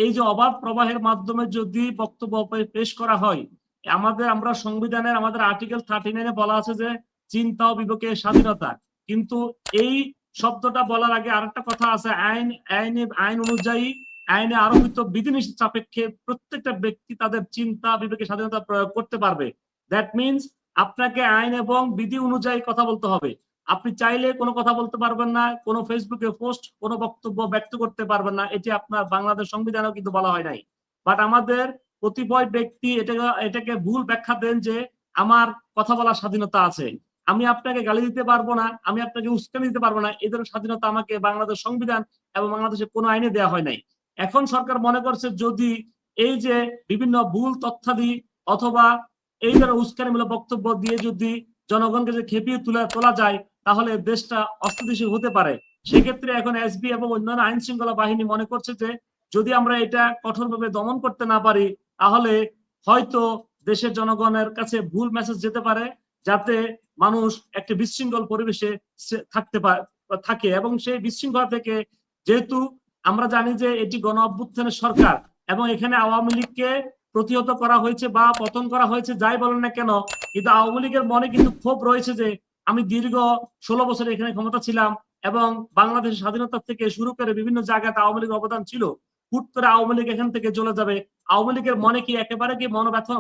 এই যে অবাধ প্রবাহের মাধ্যমে যদি বক্তব্য পেশ করা হয়, আমরা সংবিধানের আমাদের আর্টিকেল 39-এ বলা আছে যে চিন্তা ও বিবেকের স্বাধীনতা। কিন্তু এই শব্দটা বলার আগে আরেকটা কথা আছে, আইন অনুযায়ী আইনে আরোপিত বিধিনিষেধ সাপেক্ষে প্রত্যেকটা ব্যক্তি তাদের চিন্তা বিবেকের স্বাধীনতা প্রয়োগ করতে পারবে। দ্যাট মিনস আপনাকে আইন এবং বিধি অনুযায়ী কথা বলতে হবে। আপনি চাইলে কোনো কথা বলতে পারবেন না, কোনো ফেসবুকে পোস্ট, কোনো বক্তব্য ব্যক্ত করতে পারবেন না। এটি আপনার বাংলাদেশ সংবিধানেও কিন্তু বলা হয় নাই। বাট আমাদের কতিপয় ব্যক্তি এটাকে ভুল ব্যাখ্যা দেন যে আমার কথা বলার স্বাধীনতা আছে, আমি আপনাকে গালি দিতে পারবো না, আমি আপনাকে উস্কানি দিতে পারবো না, এই ধরনের স্বাধীনতা আমাকে বাংলাদেশ সংবিধান এবং বাংলাদেশের কোনো আইনে দেওয়া হয় নাই। এখন সরকার মনে করছে যদি এই যে বিভিন্ন ভুল তথ্যাদি অথবা এই ধরনের উস্কানিমূলক বক্তব্য দিয়ে যদি জনগণকে যে খেপিয়ে তোলা যায়, তাহলে দেশটা অস্থিতিশীল হতে পারে। সেক্ষেত্রে এখন এসবি এবং অন্যান্য আইন শৃঙ্খলা বাহিনী মনে করছে যে যদি আমরা এটা কঠোরভাবে দমন করতে না পারি, তাহলে হয়তো দেশের জনগণের কাছে ভুল মেসেজ যেতে পারে, যাতে মানুষ একটি বিশৃঙ্খল পরিবেশে থাকে এবং সেই বিশৃঙ্খলা থেকে, যেহেতু আমরা জানি যে এটি গণ অভ্যুত্থানের সরকার এবং এখানে আওয়ামী লীগকে প্রতিহত করা হয়েছে বা পতন করা হয়েছে, যাই বলেন না কেন, কিন্তু আওয়ামী লীগের মনে কিন্তু ক্ষোভ রয়েছে যে আমি দীর্ঘ 16 বছর এখানে ক্ষমতা ছিলাম এবং বাংলাদেশের স্বাধীনতা থেকে শুরু করে বিভিন্ন জায়গাতে আওয়ামী লীগের অবদান ছিল, হুট করে আওয়ামী লীগ এখান থেকে চলে যাবে। আওয়ামী লীগের মনে কি একেবারে কি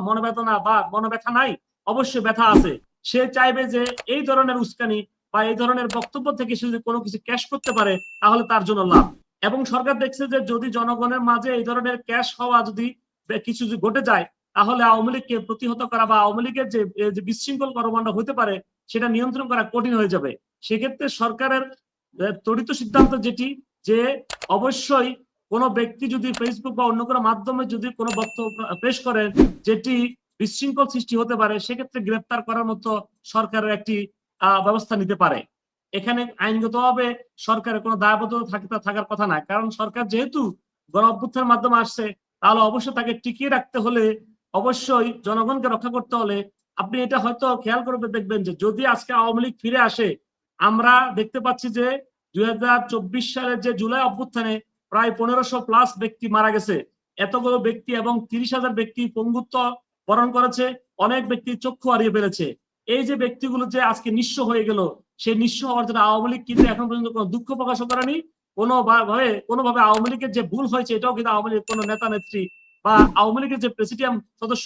মনোবেদনা বা মনোব্যথা নাই? অবশ্যই ব্যথা আছে। সে চাইবে যে এই ধরনের উস্কানি বা এই ধরনের বক্তব্য থেকে সে যদি কোনো কিছু ক্যাশ করতে পারে তাহলে তার জন্য লাভ। এবং সরকার দেখছে যে যদি জনগণের মাঝে এই ধরনের ক্যাশ হওয়া যদি কিছু যদি ঘটে যায় তাহলে আওয়ামী লীগকে প্রতিহত করা বা আওয়ামী লীগের যে বিশৃঙ্খল কর্মকাণ্ড হতে পারে সেটা নিয়ন্ত্রণ করা কঠিন হয়ে যাবে। সেক্ষেত্রে সরকারের ত্বরিত সিদ্ধান্ত যেটি, যে অবশ্যই কোনো ব্যক্তি যদি ফেসবুক বা অন্য কোনো মাধ্যমে যদি কোনো বক্তব্য পেশ করেন যেটি বিশৃঙ্খল সৃষ্টি হতে পারে, সেক্ষেত্রে গ্রেপ্তার করার মতো সরকারের একটি ব্যবস্থা নিতে পারে। এখানে আইনগতভাবে সরকারের কোনো দায়বদ্ধতা থাকার কথা না, কারণ সরকার যেহেতু গণ অভ্যুত্থানের মাধ্যমে আসছে তাহলে অবশ্যই তাকে টিকিয়ে রাখতে হলে, অবশ্যই জনগণকে রক্ষা করতে হলে, আপনি এটা হয়তো খেয়াল করে দেখবেন যে যদি আজকে আওয়ামী লীগ ফিরে আসে, আমরা দেখতে পাচ্ছি যে 2024 সালের যে জুলাই অভ্যুত্থানে প্রায় 1500+ ব্যক্তি মারা গেছে। এতগুলো ব্যক্তি এবং 30,000 ব্যক্তি পঙ্গুত্ব বরণ করেছে, অনেক ব্যক্তি চক্ষু হারিয়ে ফেলেছে। এই যে ব্যক্তিগুলো যে আজকে নিঃস্ব হয়ে গেল, সেই নিঃস্ব হওয়ার জন্য আওয়ামী লীগ কিন্তু এখন পর্যন্ত কোনো দুঃখ প্রকাশ করেনি। কোনোভাবে আওয়ামী লীগের যে ভুল হয়েছে এটাও কিন্তু আওয়ামী লীগের কোনো নেতা নেত্রী বা আওয়ামী লীগের যে প্রেসিডিয়াম সদস্য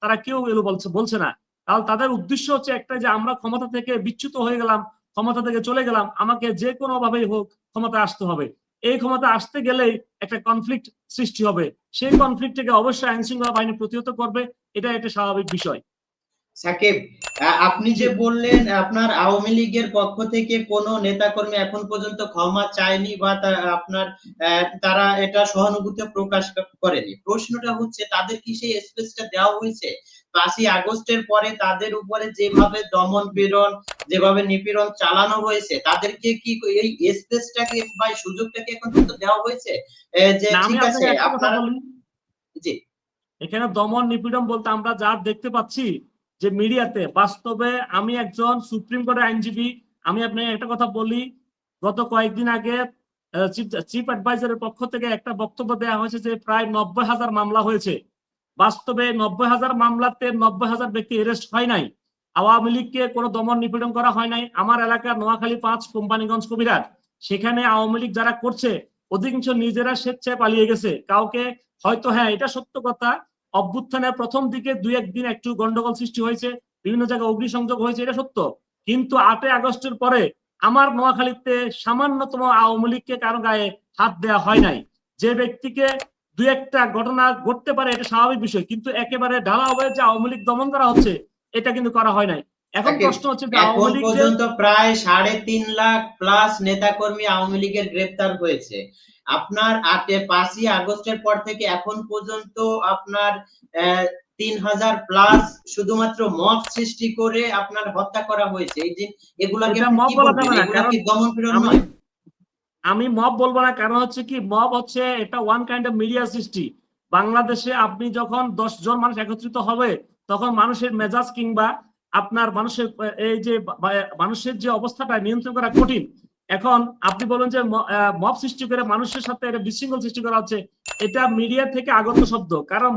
তারা কেউ এলো বলছে না। তাহলে তাদের উদ্দেশ্য হচ্ছে একটা, যে আমরা ক্ষমতা থেকে বিচ্যুত হয়ে গেলাম, ক্ষমতা থেকে চলে গেলাম, আমাকে যে কোনো ভাবেই হোক ক্ষমতা আসতে হবে। এই ক্ষমতা আসতে গেলেই একটা কনফ্লিক্ট সৃষ্টি হবে, সেই কনফ্লিক্ট থেকে অবশ্যই আইন শৃঙ্খলা বাহিনী প্রতিহত করবে, এটা একটা স্বাভাবিক বিষয়। সাকিব, আপনি যে বললেন আপনার আওয়ামী লীগের পক্ষ থেকে কোনো নেতাকর্মী এখন পর্যন্ত ক্ষমা চায়নি বা আপনার তারা এটা সহানুভূতি প্রকাশ করেনি। প্রশ্নটা হচ্ছে তাদের কি সেই স্পেসটা দেওয়া হয়েছে? 5ই আগস্টের পরে তাদের উপরে যেভাবে দমন পীড়ন, যেভাবে নিপীড়ন চালানো হয়েছে, তাদেরকে কি এই স্পেসটাকে বা সুযোগটাকে এখন পর্যন্ত দেওয়া হয়েছে? যে আমি ঠিক আছে আপনাকে একটা কথা আপনারা, বলি, জি এখানে দমন নিপীড়ন বলতে আমরা যা দেখতে পাচ্ছি যে মিডিয়াতে, বাস্তবে আমি একজন সুপ্রিম কোর্টের আইনজীবী, আমি আপনাকে একটা কথা বলি, গত কয়েকদিন আগে চিফ অ্যাডভাইজারের পক্ষ থেকে একটা বক্তব্য দেওয়া হয়েছে যে প্রায় 90,000 মামলা হয়েছে। বাস্তবে 90,000 মামলাতে 90,000 ব্যক্তি অ্যারেস্ট হয় নাই। আওয়ামী লীগকে কোনো দমন নিপীড়ন করা হয় নাই। আমার এলাকার নোয়াখালী 5 কোম্পানিগঞ্জ কবিরাট, সেখানে আওয়ামী লীগ যারা করছে অধিকাংশ নিজেরা স্বেচ্ছায় পালিয়ে গেছে। কাউকে হয়তো, হ্যাঁ এটা সত্য কথা, অভ্যুত্থানের প্রথম দিকে 2-1 দিন একটু গন্ডগোল সৃষ্টি হয়েছে, বিভিন্ন জায়গায় অগ্নিসংযোগ হয়েছে, এটা সত্য। কিন্তু 8ই আগস্টের পরে আমার নোয়াখালীতে সামান্যতম আওয়ামী লীগকে কারো গায়ে হাত দেওয়া হয় নাই। যে ব্যক্তিকে 2-একটা ঘটনা ঘটতে পারে এটা স্বাভাবিক বিষয়, কিন্তু একেবারে ঢালাওভাবে যে আওয়ামী লীগ দমন করা হচ্ছে এটা কিন্তু করা হয় নাই। এখন প্রশ্ন হচ্ছে যে এখন আওয়ামী লীগ যে পর্যন্ত প্রায় 3.5 লাখ প্লাস নেতাকর্মী আওয়ামী লীগের গ্রেপ্তার হয়েছে। আপনার 5ই আগস্টের পর থেকে এখন পর্যন্ত আপনার 3,000 প্লাস শুধুমাত্র মব সৃষ্টি করে আপনার হত্যা করা হয়েছে। এই যে এগুলাকে এটা আপনি মব কি বলা বলবেন? যাবে না, এগুলা কারণ কি দমন-পীড়ন আমি নয়? আমি মব বলবো না, কারণ হচ্ছে কি, মব হচ্ছে এটা ওয়ান কাইন্ড অফ মিডিয়া সৃষ্টি। বাংলাদেশে আপনি যখন 10 জন মানুষ একত্রিত হবে তখন মানুষের মেজাজ কিংবা আপনার মানুষের এই যে মানুষের যে অবস্থাটা নিয়ন্ত্রণ করা কঠিন। এখন আপনি বলেন যে মব সৃষ্টি করে মানুষের সাথে একটা বিশৃঙ্খল সৃষ্টি করা হচ্ছে, এটা মিডিয়া থেকে আগত শব্দ। কারণ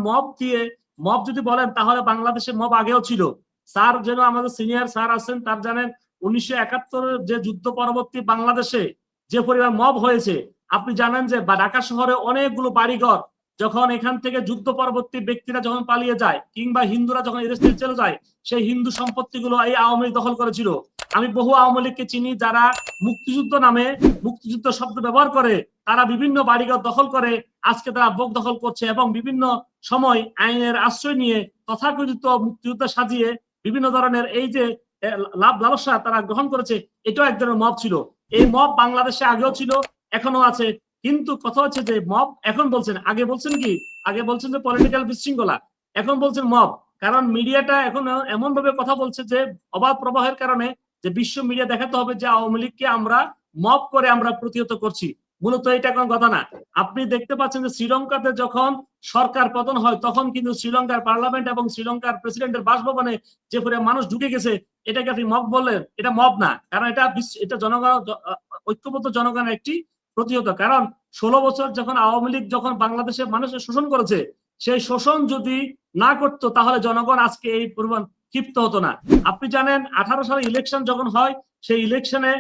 মব যদি বলেন তাহলে বাংলাদেশে মব আগেও ছিল। স্যার যেন আমাদের সিনিয়র স্যার আছেন, তার জানেন 1971 যে যুদ্ধ পরবর্তী বাংলাদেশে যে পরিমাণ মব হয়েছে, আপনি জানেন যে ঢাকা শহরে অনেকগুলো বাড়িঘর যখন এখান থেকে যুদ্ধ পরবর্তী ব্যক্তিরা যখন পালিয়ে যায় কিংবা হিন্দুরা যখন এদেশ থেকে চলে যায়, সেই হিন্দু সম্পত্তিগুলো এই আওয়ামী লীগ দখল করেছিল। আমি বহু আওয়ামী লীগকে চিনি যারা মুক্তিযুদ্ধ নামে মুক্তিযুদ্ধ শব্দ ব্যবহার করে তারা বিভিন্ন বাড়িঘর দখল করে আজকে তারা ভোগ দখল করছে, এবং বিভিন্ন সময় আইনের আশ্রয় নিয়ে তথাকথিত মুক্তিযুদ্ধ সাজিয়ে বিভিন্ন ধরনের এই যে লাভ লালসা তারা গ্রহণ করেছে, এটাও এক ধরনের মব ছিল। এই মব বাংলাদেশে আগেও ছিল, এখনো আছে। কিন্তু কথা হচ্ছে যে মব এখন বলছেন, আগে বলছেন কি, আগে বলছেন যে পলিটিক্যাল বিশৃঙ্খলা, এখন বলছেন মব। কারণ মিডিয়াটা এখন এমন ভাবে কথা বলছে যে অবাধ প্রবাহের কারণে, যে বিশ্ব মিডিয়া দেখাতে হবে যে আওয়ামী লীগকে আমরা মব করে আমরা প্রতিহত করছি। মূলত এটা কোনো কথা না। আপনি দেখতে পাচ্ছেন যে শ্রীলঙ্কাতে যখন সরকার পতন হয় তখন কিন্তু শ্রীলঙ্কার পার্লামেন্ট এবং শ্রীলঙ্কার প্রেসিডেন্টের বাসভবনে যে পরিমাণ মানুষ ঢুকে গেছে, এটাকে আপনি মব বললেন, এটা মব না। কারণ এটা জনগণ, ঐক্যবদ্ধ জনগণের একটি প্রতিহত। কারণ 16 বছর যখন আওয়ামী লীগ যখন বাংলাদেশের মানুষের শোষণ করেছে, সেই শোষণ যদি না করতো তাহলে জনগণ আজকে এই পরিমাণ ক্ষিপ্ত হতো না। আপনি জানেন 18 সালে ইলেকশন যখন হয়, সেই ইলেকশনে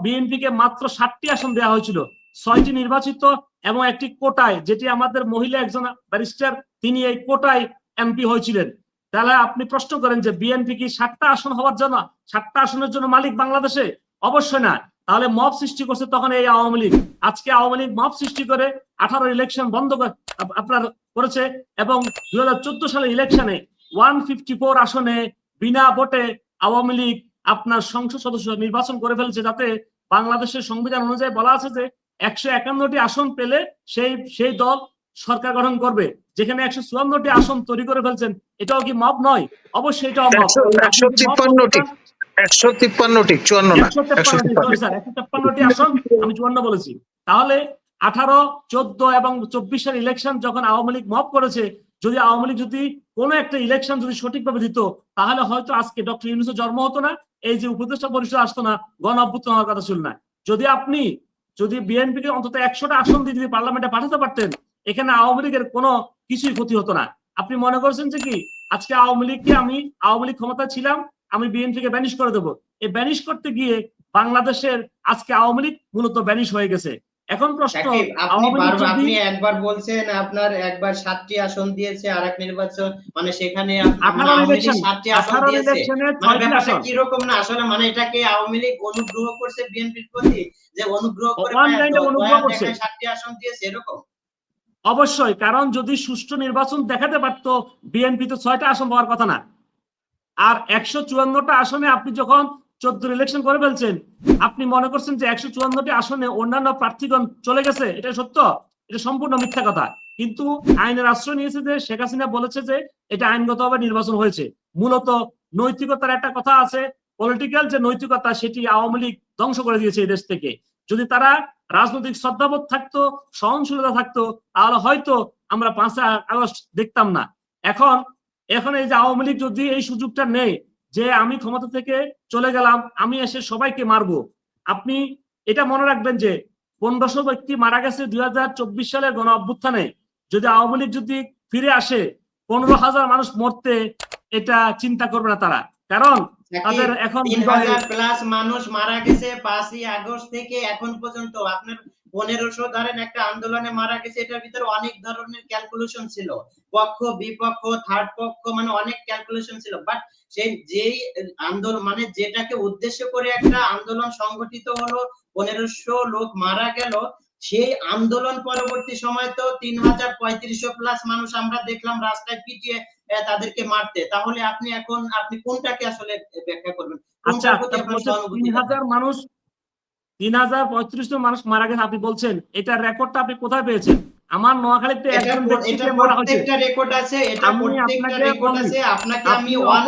বিএনপি কে মাত্র 7টি আসন দেওয়া হয়েছিল, 6টি নির্বাচিত এবং একটি কোটায়, যেটি আমাদের মহিলা একজন ব্যারিস্টার তিনি এই কোটায় এমপি হয়েছিলেন। তাহলে আপনি প্রশ্ন করেন যে বিএনপি কি 7টা আসন হওয়ার জন্য, 7টা আসনের জন্য মালিক বাংলাদেশে? অবশ্যই না। তাহলে মব সৃষ্টি করছে তখন এই আওয়ামী লীগ। আজকে আওয়ামী লীগ মব সৃষ্টি করে 18 ইলেকশন বন্ধ আপনার করেছে এবং 2014 সালের ইলেকশনে 154 আসনে বিনা ভোটে আওয়ামী লীগ আপনার সংসদ সদস্য নির্বাচন করে ফেলছে, যাতে বাংলাদেশের সংবিধান অনুযায়ী বলা আছে যে 151টি আসন পেলে সেই দল সরকার গঠন করবে। যেখানে 154টি আসন তৈরি করে ফেলছেন, এটাও কি মব নয়? অবশ্যই এটাও মব। 153টি 54 না 153টি আসন, আমি 54 বলেছি। তাহলে 18, 14 এবং 24 সালের ইলেকশন যখন আওয়ামী লীগ মব করেছে, যদি আওয়ামী লীগ যদি কোনো একটা ইলেকশন যদি সঠিকভাবে দিত, তাহলে হয়তো আজকে ডক্টর ইউনূসের জন্ম হতো না, এই যে উপদেষ্টা পরিষদ আসতো না, গণ অভ্যুত্থান হওয়ার কথা ছিল না। যদি বিএনপিকে অন্তত 100টা আসন দিয়ে যদি পার্লামেন্টে পাঠাতে পারতেন, এখানে আওয়ামী লীগের কোনো কিছুই ক্ষতি হতো না। আপনি মনে করছেন যে কি আজকে আওয়ামী লীগ ক্ষমতা ছিলাম, আমি বিএনপিকে ব্যানিশ করে দেবো? এই ব্যানিশ করতে গিয়ে বাংলাদেশের আজকে আওয়ামী লীগ মূলত ব্যানিশ হয়ে গেছে। এখন প্রশ্ন, আপনি একবার বলছেন আপনার একবার 7টি আসন দিয়েছে, আর এক নির্বাচন মানে সেখানে 7টি আসন দিয়েছে, মানে ব্যাপারটা কি রকম না আসলে, মানে এটাকে আওয়ামী লীগ অনুগ্রহ করছে বিএনপির প্রতি, যে অনুগ্রহ করে 7টি আসন দিয়েছে এরকম? অবশ্যই, কারণ যদি সুষ্ঠু নির্বাচন দেখাতে পারতো, বিএনপি তো 6টা আসন পাওয়ার কথা না। আর 154টা আসনে আপনি যখন 14 ইলেকশন করে ফেলছেন, আপনি মনে করছেন যে 154টি আসনে অন্যান্য প্রার্থীগণ চলে গেছে, এটা সত্য? এটা সম্পূর্ণ মিথ্যা কথা। কিন্তু আইনের আশ্রয় নিয়েছে যে শেখ হাসিনা বলেছে যে এটা আইনগতভাবে নির্বাচন হয়েছে। মূলত নৈতিকতার একটা কথা আছে, পলিটিক্যাল যে নৈতিকতা, সেটি আওয়ামী লীগ ধ্বংস করে দিয়েছে এই দেশ থেকে। যদি তারা রাজনৈতিক শ্রদ্ধাবোধ থাকতো, সহনশীলতা থাকতো, তাহলে হয়তো আমরা 5 আগস্ট দেখতাম না। এখন এই যে আওয়ামী লীগ যদি এই সুযোগটা নেই যে আমি ক্ষমতা থেকে চলে গেলাম, আমি এসে সবাইকে মারবো, আপনি এটা মনে রাখবেন যে 1500 ব্যক্তি মারা গেছে 2024 সালের গণ অভ্যুত্থানে। যদি আওয়ামী লীগ যদি ফিরে আসে, 15,000 মানুষ মরতে এটা চিন্তা করবে না তারা, কারণ তাদের এখন 3000+ মানুষ মারা গেছে 5ই আগস্ট থেকে এখন পর্যন্ত। আপনার 1500 ধরেন একটা আন্দোলনে মারা গেছে, এটার ভিতরে অনেক ধরনের ক্যালকুলেশন ছিল, পক্ষ বিপক্ষ থার্ড পক্ষ, মানে অনেক ক্যালকুলেশন ছিল। বাট সেই যেই আন্দোলন মানে যেটাকে উদ্দেশ্য করে একটা আন্দোলন সংগঠিত হলো, 1500 লোক মারা গেল, সেই আন্দোলন পরবর্তী সময় তো 3035+ মানুষ আমরা দেখলাম রাস্তায় পিটিয়ে তাদেরকে মারতে। তাহলে আপনি কোনটাকে আসলে ব্যাখ্যা করবেন? আচ্ছা, 3035 মানুষ মারা গেছে আপনি বলছেন, এটার রেকর্ডটা আপনি কোথায় পেয়েছেন? আমার নোয়াখালীতে একজন ব্যক্তিকে মারা হয়েছে, প্রত্যেকটা রেকর্ড আছে, এটা প্রত্যেকটা রেকর্ড আছে। আপনাকে আমি ওয়ান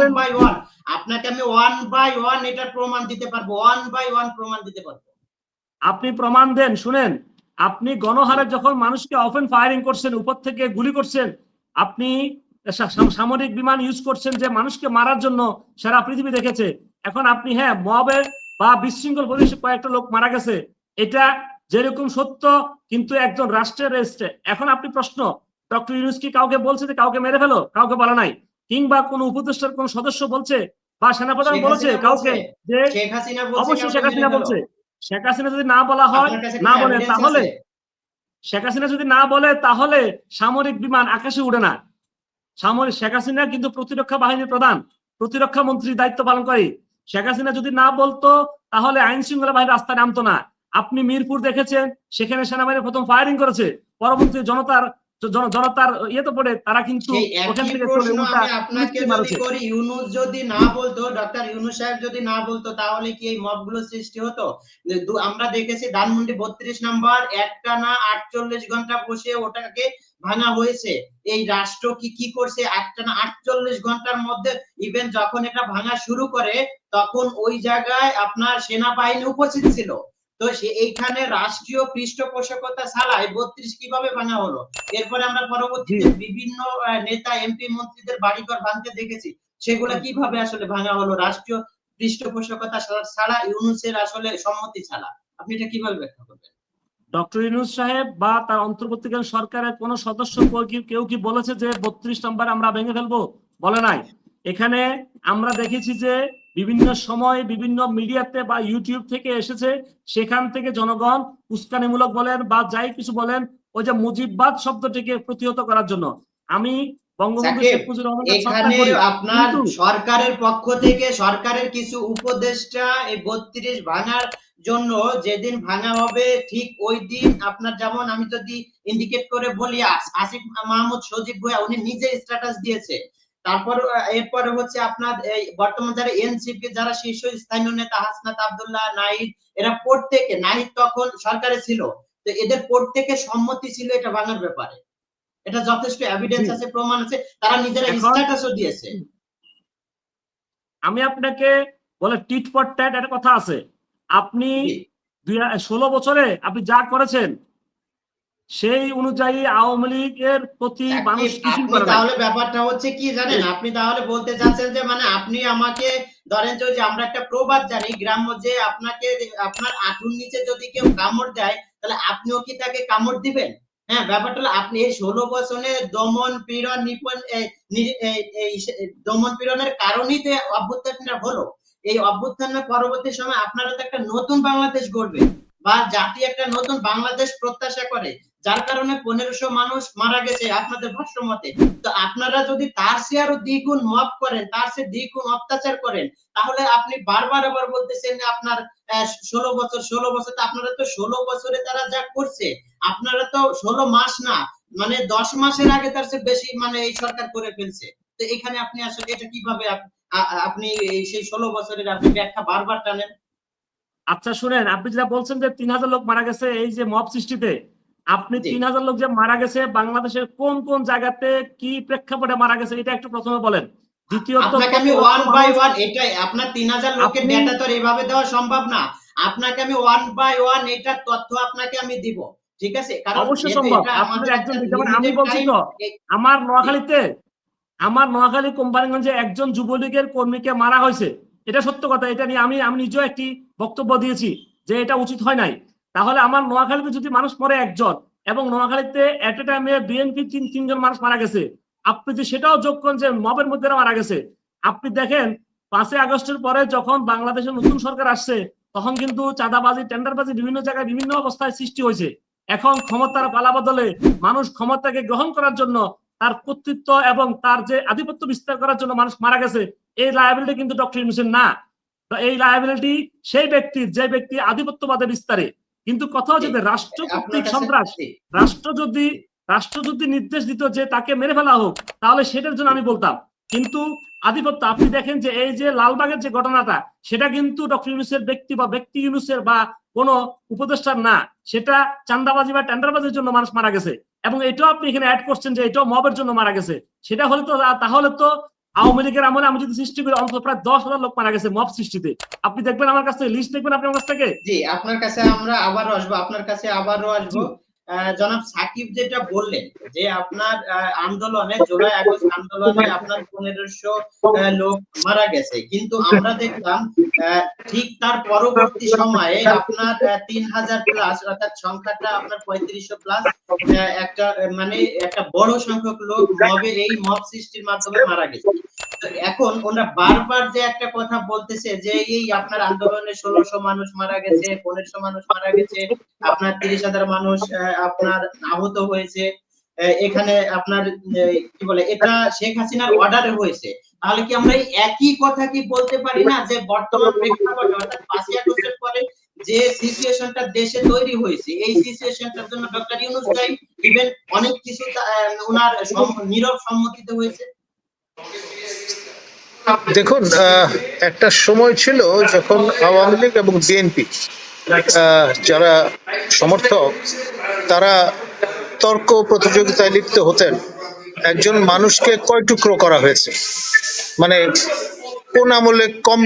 বাই ওয়ান এটার প্রমাণ দিতে পারবো, ওয়ান বাই ওয়ান প্রমাণ দিতে পারবো। আপনি প্রমাণ দেন, শুনেন। আপনি গণহারে যখন মানুষকে ওপেন ফায়ারিং করছেন, উপর থেকে গুলি করছেন, আপনি সামরিক বিমান ইউজ করছেন যে মানুষকে মারার জন্য সারা পৃথিবী দেখেছে। এখন আপনি মবের বা বিশৃঙ্খল পরিবেশে কয়েকটা লোক মারা গেছে, এটা যেরকম সত্য, কিন্তু একজন রাষ্ট্রের রেজিস্ট্রে। এখন আপনি প্রশ্ন, ডক্টর ইউনূস কি কাউকে বলছে যে কাউকে মেরে ফেলো? কাউকে বলা নাই। কিংবা কোন উপদেষ্টার কোন সদস্য বলছে বা সেনাপ্রধান বলেছে কাউকে যে? অবশ্যই শেখ হাসিনা বলছে। শেখ হাসিনা যদি না বলা হয়, না বলে, তাহলে শেখ হাসিনা যদি না বলে তাহলে সামরিক বিমান আকাশে উড়ে না। শেখ হাসিনা কিন্তু প্রতিরক্ষা বাহিনীর প্রধান, প্রতিরক্ষা মন্ত্রীর দায়িত্ব পালন করে। শেখ হাসিনা যদি না বলতো তাহলে আইন শৃঙ্খলা বাহিনী রাস্তায় নামতো না। আপনি মিরপুর দেখেছেন, সেখানে সেনাবাহিনী প্রথম ফায়ারিং করেছে, পরবর্তী জনতার ইয়েতে পড়ে তারা কিন্তু ওখান থেকে চলে উল্টা পুলিশকে মারছে। ইউনূস যদি না বলতো, ডক্টর ইউনূস সাহেব যদি না বলতো, তাহলে কি এই মবগুলো সৃষ্টি হতো? আমরা দেখেছি ধানমন্ডি 32 নম্বর একটানা 48 ঘন্টা বসে ওটাকে ভাঙা হয়েছে। এই রাষ্ট্র কি করছে? একটানা 48 ঘন্টার মধ্যে, ইভেন যখন এটা ভাঙা শুরু করে তখন ওই জায়গায় আপনার সেনাবাহিনী উপস্থিত ছিল। তো এইখানে রাষ্ট্রীয় পৃষ্ঠপোষকতা ছাড়াই 32 কিভাবে ভাঙা হলো? এরপরে আমরা পরবর্তীতে বিভিন্ন নেতা এমপি মন্ত্রীদের বাড়িঘর ভাঙতে দেখেছি, সেগুলো কিভাবে আসলে ভাঙা হলো? রাষ্ট্রীয় পৃষ্ঠপোষকতা ছাড়া, ইউনূসের আসলে সম্মতি ছাড়া। আপনি এটা কিভাবে ব্যাখ্যা করবেন? ডক্টর ইউনূস সাহেব বা তার অন্তর্বর্তীকালীন সরকারের কোন সদস্য কেউ কি বলেছে যে 32 নম্বর আমরা ভেঙে ফেলবো? বলে নাই। এখানে আমরা দেখেছি যে বিভিন্ন সময় বিভিন্ন মিডিয়াতে বা ইউটিউব থেকে এসেছে, সেখান থেকে জনগণ উস্কানিমূলক বলেন বা যাই কিছু বলেন, ওই যে মুজিববাদ শব্দটিকে প্রতিহত করার জন্য। আমি বঙ্গবন্ধু সাকিব, শেখ মুজিবুর রহমানকে শ্রদ্ধা এখানে করি, আপনার কিন্তু সরকারের পক্ষ থেকে সরকারের কিছু উপদেষ্টা এই 32 ভাঙার জন্য যেদিন ভাঙা হবে ঠিক ওই দিন আপনার, যেমন আমি যদি ইন্ডিকেট করে বলি, আসিফ মাহমুদ সজীব ভুঁইয়া উনি নিজে স্ট্যাটাস দিয়েছে। তারপর এরপরে হচ্ছে আপনার এই বর্তমান যারা এনসিপি যারা শীর্ষস্থানীয় নেতা হাসনাত আব্দুল্লাহ, নাহিদ, এরা প্রত্যেকে, নাহিদ তখন সরকারে ছিল, তো এদের প্রত্যেকে সম্মতি ছিল এটা ভাঙার ব্যাপারে। এটা যথেষ্ট এভিডেন্স জি, আছে, প্রমাণ আছে, তারা নিজেরা এখন স্ট্যাটাসও দিয়েছে। আমি আপনাকে বলে টিট ফর ট্যাট একটা কথা আছে। আপনি জি, 16 বছরে আপনি যা করেছেন সেই অনুযায়ী আওয়ামী লীগের প্রতি মানুষ সাকিব, কিছুই আপনি করে নাই। তাহলে ব্যাপারটা হচ্ছে কি জানেন, আপনি তাহলে বলতে চাচ্ছেন যে মানে আপনি আমাকে ধরেন যে ওই যে আমরা একটা প্রবাদ জানি গ্রাম্য, যে আপনাকে আপনার আঁঠুর নিচে যদি কেউ কামড় দেয় তাহলে আপনিও কি তাকে কামড় দিবেন? হ্যাঁ, ব্যাপারটা হলো আপনি এই 16 বছরে দমন পীড়ন নিপন দমন পীড়নের কারণেই তো অভ্যুত্থানটা হলো। এই অভ্যুত্থানের পরবর্তী সময় আপনারা তো একটা নতুন বাংলাদেশ গড়বেন, বা জাতি একটা নতুন বাংলাদেশ প্রত্যাশা করে, যার কারণে 1500 মানুষ মারা গেছে আপনাদের ভাষ্য মতে। তো আপনারা যদি তার চেয়ে আরো দ্বিগুণ মব করেন, তার চেয়ে দ্বিগুণ অত্যাচার করেন, তাহলে আপনি বারবার আবার বলতেছেন যে আপনার 16 বছর তো আপনারা তো 16 বছরে তারা যা করছে, আপনারা তো 16 মাস না, মানে 10 মাসের আগে তার চেয়ে বেশি মানে এই সরকার করে ফেলছে। তো এখানে আপনি আসলে এটা কিভাবে আপনি সেই 16 বছরের আপনি ব্যাখ্যা বারবার টানেন? আচ্ছা শুনেন, আপনি যেটা বলছেন যে 3000 লোক মারা গেছে এই যে মব সৃষ্টিতে, আপনি জি, 3000 লোক যে মারা গেছে বাংলাদেশের কোন কোন জায়গাতে কি প্রেক্ষাপটে মারা গেছে এটা একটু প্রথমে বলেন। দ্বিতীয়ত আপনাকে কত আমি লক্ষ ওয়ান বাই মানুষ ওয়ান, এটাই আপনার 3000 লোকের আপনি ডেটা তো আর এভাবে দেওয়া সম্ভব না। আপনাকে আমি ওয়ান বাই ওয়ান এটার তথ্য আপনাকে আমি দিব, ঠিক আছে? কারণ অবশ্যই যেহেতু সম্ভব, এটা আপনার আমাদের একজন একটা যেমন আমি লিমিটেড বলছি টাইম। তো, আমার নোয়াখালীতে আমার নোয়াখালী কোম্পানিগঞ্জে একজন যুবলীগের কর্মীকে মারা হয়েছে, এটা সত্য কথা। এটা নিয়ে আমি আমি নিজেও একটি বক্তব্য দিয়েছি যে এটা উচিত হয় নাই। তাহলে আমার নোয়াখালীতে যদি মানুষ মরে একজন, এবং নোয়াখালীতে এট এ টাইমে বিএনপি তিনজন মানুষ মারা গেছে, আপনি যদি সেটাও যোগ করেন যে মবের মধ্যে মারা গেছে, আপনি দেখেন 5ই আগস্টের পরে যখন বাংলাদেশের নতুন সরকার আসছে তখন কিন্তু চাঁদাবাজি টেন্ডারবাজি বিভিন্ন জায়গায় বিভিন্ন অবস্থায় সৃষ্টি হয়েছে। এখন ক্ষমতার পালাবদলে মানুষ ক্ষমতাকে গ্রহণ করার জন্য, তার কর্তৃত্ব এবং তার যে আধিপত্য বিস্তার করার জন্য মানুষ মারা গেছে, এই লায়াবিলিটি কিন্তু ডক্টর ইউনূসের না। এই লায়াবিলিটি সেই ব্যক্তির যে ব্যক্তি আধিপত্যবাদে বিস্তারে। কিন্তু কথা জি, হচ্ছে যে রাষ্ট্র আপনার কর্তৃক কাছে সন্ত্রাস, জি, রাষ্ট্র যদি রাষ্ট্র যদি নির্দেশ দিত যে তাকে মেরে ফেলা হোক তাহলে সেটার জন্য আমি বলতাম। কিন্তু আধিপত্য, আপনি দেখেন যে এই যে লালবাগের যে ঘটনাটা, সেটা কিন্তু ডক্টর ইউনূসের ব্যক্তি বা ব্যক্তি ইউনূসের বা কোনো উপদেষ্টার না, সেটা চাঁদাবাজি বা টেন্ডারবাজির জন্য মানুষ মারা গেছে। এবং এটাও আপনি এখানে অ্যাড করছেন যে এটাও মবের জন্য মারা গেছে। সেটা হলে তো, তাহলে তো আওয়ামী লীগের আমলে আমি যদি সৃষ্টি করি অন্তত প্রায় 10,000 লোক মারা গেছে মব সৃষ্টিতে। আপনি দেখবেন আমার কাছ থেকে লিস্ট দেখবেন, আপনি আমার কাছ থেকে। জি, আপনার কাছে আমরা আবারও আসবো, আপনার কাছে আবারও জি, আসবো। জনাব সাকিব যেটা বললেন যে আপনার আন্দোলনে, জুলাই আগস্ট আন্দোলনে আপনার 1500 লোক মারা গেছে, কিন্তু আমরা দেখলাম ঠিক তার পরবর্তী সময়ে আপনার 3000 প্লাস, অর্থাৎ সংখ্যাটা আপনার 3500 প্লাস একটা মানে একটা বড় সংখ্যক লোক মবে এই মব সৃষ্টির মাধ্যমে মারা গেছে। তো এখন ওরা বারবার যে একটা কথা বলতেছে যে এই আপনার আন্দোলনে 1600 মানুষ মারা গেছে, 1500 মানুষ মারা গেছে, আপনার 30,000 মানুষ আপনার আহত হয়েছে। এখানে আপনার কি বলে এটা শেখ হাসিনার অর্ডারে হয়েছে। তাহলে কি আমরা এই একই কথা কি বলতে পারি না যে বর্তমান প্রেক্ষাপটে, অর্থাৎ 5ই আগস্টের পরে যে সিচুয়েশনটা দেশে তৈরি হয়েছে, এই সিচুয়েশনটার জন্য ডক্টর ইউনূস দায়ী, ইভেন অনেক কিছু উনার নীরব সম্মতিতে হয়েছে। দেখুন, একটা সময় ছিল যখন আওয়ামী লীগ এবং বিএনপি যারা সমর্থক, তারা তর্ক প্রতিযোগিতায় লিপ্ত হতেন একজন মানুষকে কয় টুকরো করা হয়েছে, মানে কোন আমলে কম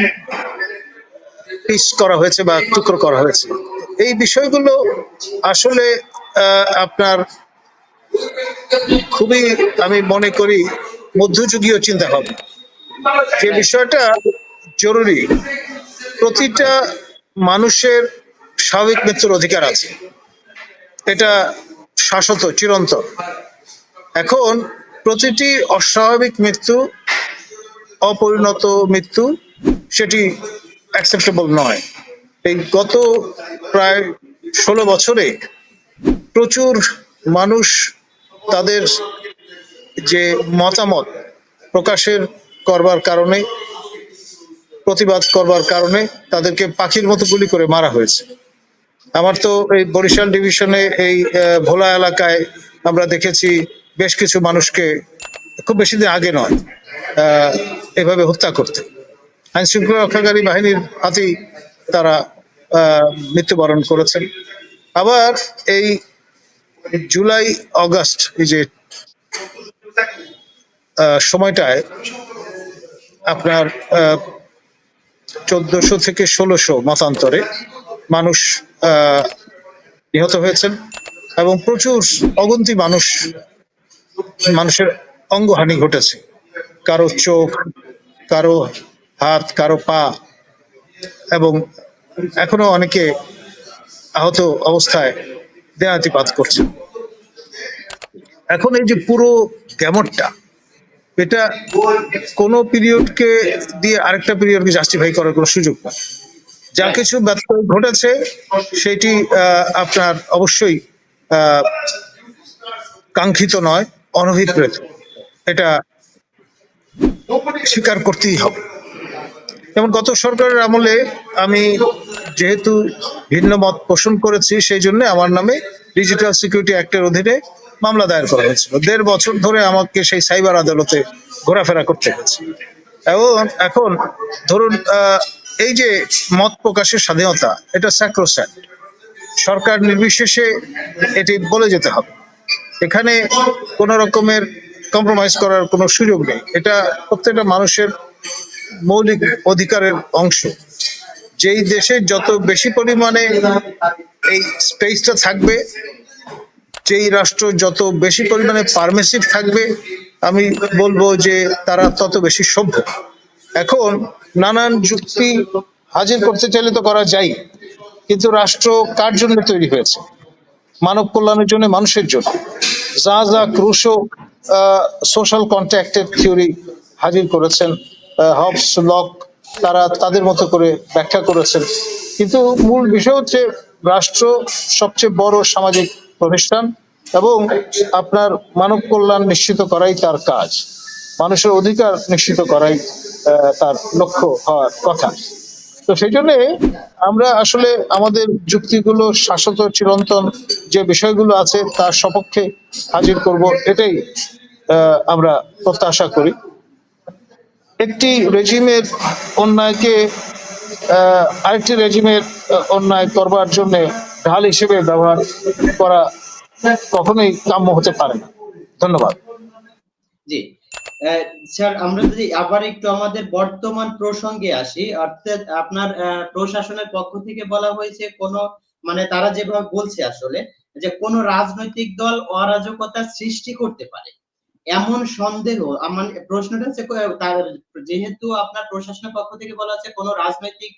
পিস করা হয়েছে বা টুকরো করা হয়েছে। এই বিষয়গুলো আসলে আপনার খুবই, আমি মনে করি, মধ্যযুগীয় চিন্তা ভাবনা। যে রাইট। বিষয়টা জরুরি, প্রতিটা মানুষের স্বাভাবিক মৃত্যুর অধিকার আছে, এটা শাশ্বত চিরন্তন। এখন প্রতিটি অস্বাভাবিক মৃত্যু, অপরিণত মৃত্যু, সেটি অ্যাকসেপ্টেবল নয়। এই গত প্রায় 16 বছরে প্রচুর মানুষ তাদের যে মতামত প্রকাশের করবার কারণে, প্রতিবাদ করবার কারণে তাদেরকে পাখির মতো গুলি করে মারা হয়েছে। আমার তো এই বরিশাল ডিভিশনে এই ভোলা এলাকায় আমরা দেখেছি বেশ কিছু মানুষকে খুব বেশি দিন আগে নয় এভাবে হত্যা করতে। আইন শৃঙ্খলা রক্ষাকারী বাহিনীর হাতেই তারা মৃত্যুবরণ করেছেন। আবার এই জুলাই অগাস্ট এই যে সময়টায় আপনার 1400 থেকে 1600 মতান্তরে মানুষ নিহত হয়েছেন এবং প্রচুর অগুন্তি মানুষের অঙ্গহানি ঘটেছে। কারো চোখ, কারো হাত, কারো পা, এবং এখনো অনেকে আহত অবস্থায় দেহাতিপাত করছে। এখন এই যে পুরো গ্যামটটা, এটা কোনো পিরিয়ডকে দিয়ে আরেকটা পিরিয়ডকে জাস্টিফাই করার কোনো সুযোগ নেই। যা কিছু ব্যত্যয় ঘটেছে সেটি আপনার অবশ্যই কাঙ্ক্ষিত নয়, অনভিপ্রেত, এটা স্বীকার করতেই হবে। যেমন গত সরকারের আমলে আমি যেহেতু ভিন্ন মত পোষণ করেছি, সেই জন্য আমার নামে ডিজিটাল সিকিউরিটি অ্যাক্টের অধীনে মামলা দায়ের করা হয়েছিল। 1.5 বছর ধরে আমাকে সেই সাইবার আদালতে ঘোরাফেরা করতে হয়েছে। এবং এখন ধরুন এই যে মত প্রকাশের স্বাধীনতা, এটা স্যাক্রোস্যাক্ট, সরকার নির্বিশেষে এটি বলে যেতে হবে। এখানে কোন রকমের কম্প্রোমাইজ করার কোনো সুযোগ নেই। এটা প্রত্যেকটা মানুষের মৌলিক অধিকারের অংশ। যেই দেশে যত বেশি পরিমাণে এই স্পেসটা থাকবে, যেই রাষ্ট্র যত বেশি পরিমাণে পারমিসিভ থাকবে, আমি বলবো যে তারা তত বেশি সভ্য। এখন নানান যুক্তি হাজির করতে চাইলে তো করা যায়, কিন্তু রাষ্ট্র কার জন্য তৈরি হয়েছে? মানব কল্যাণের জন্য, মানুষের জন্য। যা যা ক্রুশো সোশ্যাল কন্ট্রাক্টের থিওরি হাজির করেছেন, হবস, লক, তারা তাদের মতো করে ব্যাখ্যা করেছেন, কিন্তু মূল বিষয় হচ্ছে রাষ্ট্র সবচেয়ে বড় সামাজিক প্রতিষ্ঠান এবং আপনার মানব কল্যাণ নিশ্চিত করাই তার কাজ, মানুষের অধিকার নিশ্চিত করাই তার লক্ষ্য হওয়ার কথা। তো সেই জন্য আমরা আসলে আমাদের যুক্তিগুলো শাশ্বত চিরন্তন যে বিষয়গুলো আছে তার সপক্ষে হাজির করব, এটাই আমরা প্রত্যাশা করি। একটি রেজিমের অন্যায়কে আরেকটি রেজিমের অন্যায় করবার জন্য ঢাল হিসেবে ব্যবহার করা কখনোই কাম্য হতে পারে না। ধন্যবাদ। জি স্যার, আমরা যদি আবার একটু আমাদের বর্তমান প্রসঙ্গে আসি, অর্থাৎ আপনার প্রশাসনের পক্ষ থেকে বলা হয়েছে মানে তারা যেভাবে বলছে আসলে যে কোন রাজনৈতিক দল অরাজকতা সৃষ্টি করতে পারে এমন সন্দেহ, আমার প্রশ্নটা হচ্ছে তার যেহেতু আপনার প্রশাসনের পক্ষ থেকে বলা হচ্ছে কোন রাজনৈতিক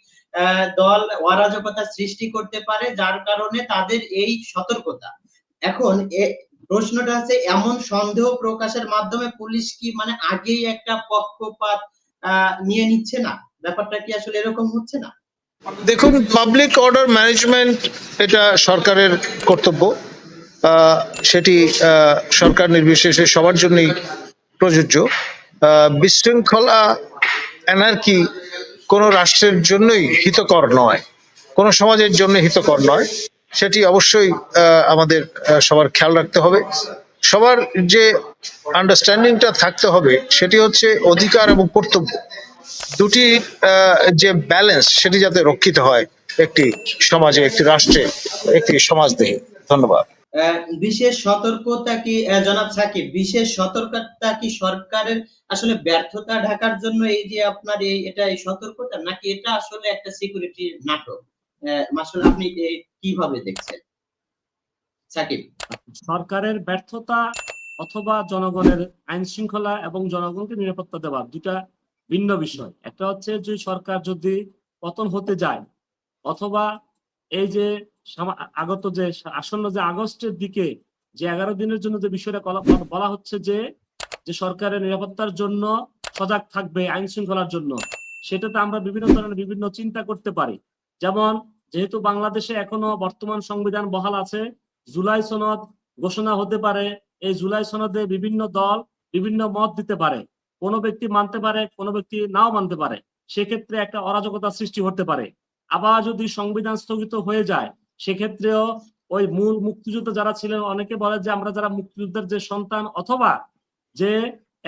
দল অরাজকতা সৃষ্টি করতে পারে, যার কারণে তাদের এই সতর্কতা। এখন প্রশ্নটা হচ্ছে এমন সন্দেহ প্রকাশের মাধ্যমে পুলিশ কি মানে আগেই একটা পক্ষপাত নিয়ে নিচ্ছে না? ব্যাপারটা কি আসলে এরকম হচ্ছে না? দেখুন, পাবলিক অর্ডার ম্যানেজমেন্ট এটা সরকারের কর্তব্য, সেটি সরকার নির্বিশেষে সবার জন্যই প্রযোজ্য। বিশৃঙ্খলা, অ্যানার্কি কোনো রাষ্ট্রের জন্যই হিতকর নয়, কোনো সমাজের জন্য হিতকর নয়। সেটি অবশ্যই আমাদের সবার খেয়াল রাখতে হবে। সবার যে আন্ডারস্ট্যান্ডিংটা থাকতে হবে সেটি হচ্ছে অধিকার এবং কর্তব্য দুটি যে ব্যালেন্স, সেটি যাতে রক্ষিত হয় একটি সমাজে, একটি রাষ্ট্রে, একটি সমাজদেহে। ধন্যবাদ। বিশেষ সতর্কতা কি জনাব সাকিব, বিশেষ সতর্কতা কি সরকারের আসলে ব্যর্থতা ঢাকার জন্য এই যে আপনার এই সতর্কতা, নাকি এটা আসলে একটা সিকিউরিটি নাটক? আসলে আপনি কিভাবে দেখছেন সাকিব? সরকারের ব্যর্থতা অথবা জনগণের আইন শৃঙ্খলা এবং জনগণকে নিরাপত্তা দেওয়া দুটা ভিন্ন বিষয়। একটা হচ্ছে যে সরকার যদি পতন হতে যায়, অথবা এই যে আগত যে আসন্ন যে আগস্টের দিকে যে 11 দিনের জন্য যে বিষয়টা বলা হচ্ছে যে সরকারের নিরাপত্তার জন্য সজাগ থাকবে, আইন শৃঙ্খলার জন্য, সেটাতে আমরা বিভিন্ন ধরনের বিভিন্ন চিন্তা করতে পারি। যেমন যেহেতু বাংলাদেশে এখনো বর্তমান সংবিধান বহাল আছে, জুলাই সনদ ঘোষণা হতে পারে, এই জুলাই সনদে বিভিন্ন দল বিভিন্ন মত দিতে পারে, কোনো ব্যক্তি মানতে পারে, কোনো ব্যক্তি নাও মানতে পারে, সেক্ষেত্রে একটা অরাজকতা সৃষ্টি হতে পারে। আবার যদি সংবিধান স্থগিত হয়ে যায়, সেক্ষেত্রেও ওই মূল মুক্তিযুদ্ধ যারা ছিলেন, অনেকে বলে যে আমরা যারা মুক্তিযুদ্ধের যে সন্তান, অথবা যে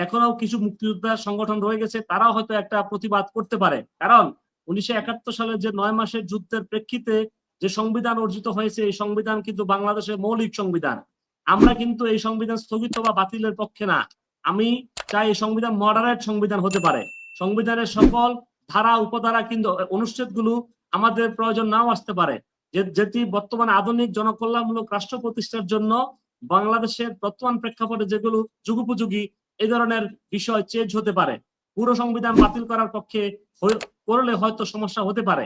এখনো কিছু মুক্তিযোদ্ধার সংগঠন রয়ে গেছে, তারাও হয়তো একটা প্রতিবাদ করতে পারে। কারণ 1971 সালে যে 9 মাসের যুদ্ধের প্রেক্ষিতে যে সংবিধান অর্জিত হয়েছে, এই সংবিধান কিন্তু বাংলাদেশের মৌলিক সংবিধান। আমরা কিন্তু এই সংবিধান স্থগিত বা বাতিলের পক্ষে না। আমি চাই এই সংবিধান মডারেট সংবিধান হতে পারে। সংবিধানের সকল ধারা উপধারা কিন্তু অনুচ্ছেদগুলো আমাদের প্রয়োজন নাও আসতে পারে, যেটি বর্তমানে আধুনিক জনকল্যাণমূলক রাষ্ট্র প্রতিষ্ঠার জন্য বাংলাদেশের বর্তমান প্রেক্ষাপটে যেগুলো যুগোপযোগী, এই ধরনের বিষয় চেঞ্জ হতে পারে। পুরো সংবিধান বাতিল করার পক্ষে করলে হয়তো সমস্যা হতে পারে।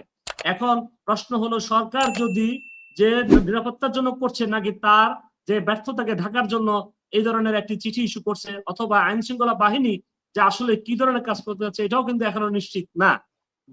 এখন প্রশ্ন হলো, সরকার যদি যে নিরাপত্তার জন্য করছে, নাকি তার যে ব্যর্থতাকে ঢাকার জন্য এই ধরনের একটি চিঠি ইস্যু করছে, অথবা আইন শৃঙ্খলা বাহিনী যে আসলে কি ধরনের কাজ করতে যাচ্ছে, এটাও কিন্তু এখনো নিশ্চিত না।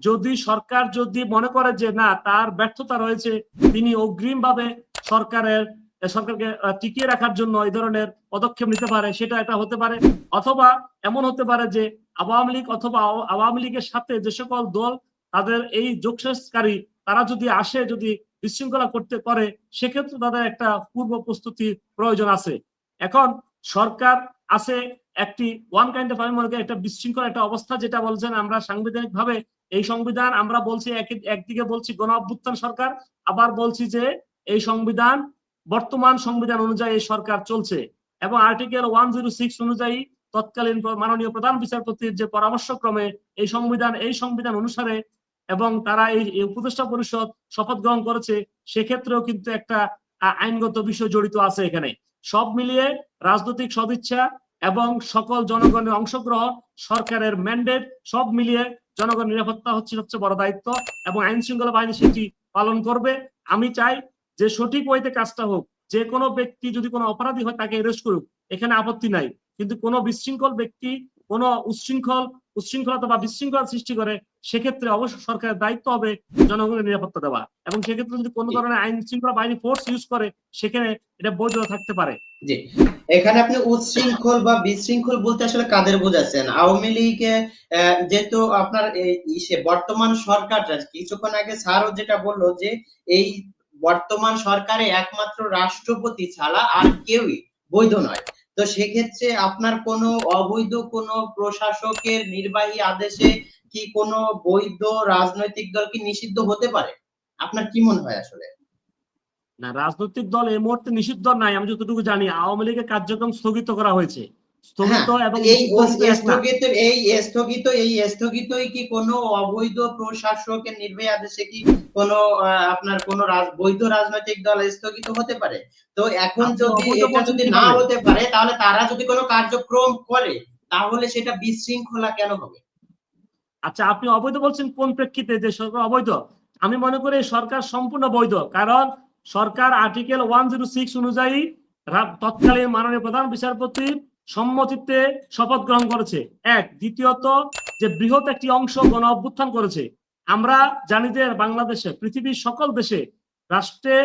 যদি সরকার যদি মনে করে যে না, তার ব্যর্থতা রয়েছে, তিনি অগ্রিমভাবে সরকারকে টিকিয়ে রাখার জন্য এই ধরনের পদক্ষেপ নিতে পারে, সেটা একটা হতে পারে। অথবা এমন হতে পারে যে আওয়ামী লীগ অথবা আওয়ামী লীগের সাথে যে সকল দল তাদের এই যোগসাজকারী, তারা যদি আসে, যদি বিশৃঙ্খলা করে, সেক্ষেত্রে তাদের একটা পূর্ব প্রস্তুতি প্রয়োজন আছে। এখন সরকার আছে একটি ওয়ান কাইন্ড অফ, আমি মনে করি একটা বিশৃঙ্খল একটা অবস্থা, যেটা বলছেন আমরা সাংবিধানিক ভাবে এই সংবিধান, আমরা বলছি একদিকে বলছি গণ অভ্যুত্থান সরকার, আবার বলছি যে এই সংবিধান বর্তমান সংবিধান অনুযায়ী এই সরকার চলছে। এবং আর্টিকেল 106 অনুযায়ী তৎকালীন মাননীয় প্রধান বিচারপতির যে পরামর্শক্রমে এই সংবিধান অনুসারে, এবং তারা এই উপদেষ্টা পরিষদ শপথ গ্রহণ করেছে, সেক্ষেত্রেও কিন্তু একটা আইনগত বিষয় জড়িত আছে এখানে। সব মিলিয়ে রাজনৈতিক সদিচ্ছা এবং সকল জনগণের অংশগ্রহণ, সরকারের ম্যান্ডেট, সব মিলিয়ে জনগণের নিরাপত্তা হচ্ছে সবচেয়ে বড় দায়িত্ব, এবং আইন শৃঙ্খলা বাহিনী সেটি পালন করবে। আমি চাই যে সঠিক ওয়েতে কাজটা হোক। যে কোনো ব্যক্তি যদি কোনো অপরাধী হয়, তাকে অ্যারেস্ট করুক, এখানে আপত্তি নাই। কিন্তু কোনো বিশৃঙ্খল ব্যক্তি কোনো উচ্ছৃঙ্খলতা বা বিশৃঙ্খলা সৃষ্টি করে, সেক্ষেত্রে অবশ্যই সরকারের দায়িত্ব হবে জনগণের নিরাপত্তা দেওয়া। এবং সেক্ষেত্রে যদি কোনো ধরনের আইন শৃঙ্খলা বাহিনী ফোর্স ইউজ করে, সেখানে এটা বৈধতা থাকতে পারে। জি, এখানে আপনি উচ্ছৃঙ্খল বা বিশৃঙ্খল বলতে আসলে কাদের বোঝাচ্ছেন? আওয়ামী লীগে যেহেতু আপনার বর্তমান সরকারটা, কিছুক্ষণ আগে স্যারও যেটা বললো যে এই বর্তমান সরকারে একমাত্র রাষ্ট্রপতি ছাড়া আর কেউই বৈধ নয়। তো সেক্ষেত্রে আপনার কোনো অবৈধ কোনো প্রশাসকের নির্বাহী আদেশে কি কোনো বৈধ রাজনৈতিক দল কি নিষিদ্ধ হতে পারে? আপনার কি মনে হয় আসলে? না, রাজনৈতিক দল এই মুহূর্তে নিষিদ্ধ নাই। আমি যতটুকু জানি আওয়ামী লীগের কার্যক্রম স্থগিত করা হয়েছে। হ্যাঁ, স্থগিত এবং স্থগিতই কি কোনো অবৈধ প্রশাসকের নির্বাহী আদেশে কি কোনো আপনার কোনো বৈধ রাজনৈতিক দল স্থগিত হতে পারে? তো এখন যদি এটা যদি না হতে পারে, তাহলে তারা যদি কোনো কার্যক্রম করে, তাহলে সেটা বিশৃঙ্খলা কেন হবে? আচ্ছা, আপনি অবৈধ বলছেন কোন প্রেক্ষিতে যে সরকার অবৈধ? আমি মনে করি সরকার সম্পূর্ণ বৈধ। কারণ সরকার আর্টিকেল 106 অনুযায়ী তৎকালীন মাননীয় প্রধান বিচারপতির সম্মতিতে শপথ গ্রহণ করেছে। এক, দ্বিতীয়ত যে বৃহৎ একটি অংশ গণ অভ্যুত্থান করেছে। আমরা জানি যে বাংলাদেশে, পৃথিবীর সকল দেশে রাষ্ট্রে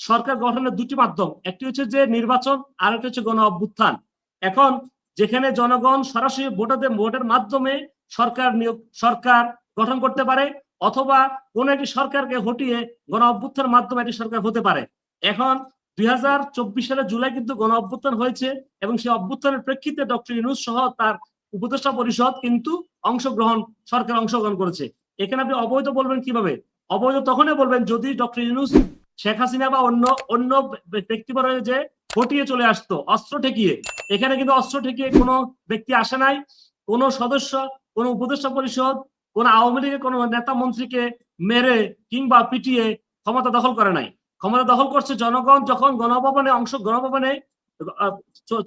সরকার গঠনের দুটি মাধ্যম, একটি হচ্ছে যে নির্বাচন, আর একটা হচ্ছে গণ অভ্যুত্থান। এখন যেখানে জনগণ সরাসরি ভোটের মাধ্যমে সরকার গঠন করতে পারে, অথবা কোন একটি সরকারকে হটিয়ে গণ অভ্যুত্থানের মাধ্যমে একটি সরকার হতে পারে। এখন 2024 সালের জুলাই কিন্তু গণ অভ্যুত্থান হয়েছে, এবং সেই অভ্যুত্থানের প্রেক্ষিতে ডক্টর ইউনূস সহ তার উপদেষ্টা পরিষদ কিন্তু সরকার অংশগ্রহণ করেছে। এখানে আপনি অবৈধ বলবেন কিভাবে? অবৈধ তখনই বলবেন যদি ডক্টর ইউনূস, শেখ হাসিনা বা অন্য ব্যক্তিবর্গ যে হটিয়ে চলে আসতো অস্ত্র ঠেকিয়ে। এখানে কিন্তু অস্ত্র ঠেকিয়ে কোনো ব্যক্তি আসে নাই। কোন সদস্য, কোন উপদেষ্টা পরিষদ, কোন আওয়ামী লীগের কোন নেতা মন্ত্রীকে মেরে কিংবা পিটিয়ে ক্ষমতা দখল করে নাই। ক্ষমতা দখল করছে জনগণ যখন গণভবনে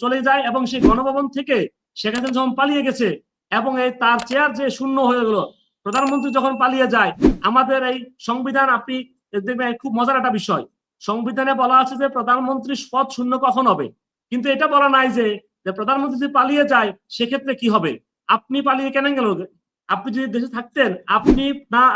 চলে যায়, এবং সেই গণভবন থেকে শেখ হাসিনা যখন পালিয়ে গেছে, এবং তার চেয়ার যে শূন্য হয়ে গেল, প্রধানমন্ত্রী যখন পালিয়ে যায়। আমাদের এই সংবিধান, আপনি দেখবেন খুব মজার একটা বিষয়, সংবিধানে বলা আছে যে প্রধানমন্ত্রীর পদ শূন্য কখন হবে, কিন্তু এটা বলা নাই যে প্রধানমন্ত্রী যদি পালিয়ে যায় সেক্ষেত্রে কি হবে। আপনি পালিয়ে কেন গেল? আপনি যদি দেশে থাকতেন,